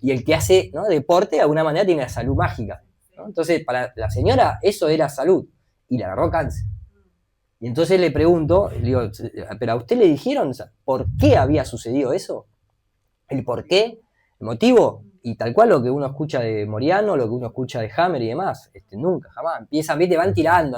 y el que hace, ¿no?, deporte de alguna manera tiene la salud mágica, ¿no? Entonces para la señora eso era salud, y le agarró cáncer. Y entonces le pregunto, le digo, ¿pero a usted le dijeron por qué había sucedido eso? ¿El por qué? ¿El motivo? Y tal cual lo que uno escucha de Moriano, lo que uno escucha de Hammer y demás. Nunca, jamás. Empiezan, te van tirando.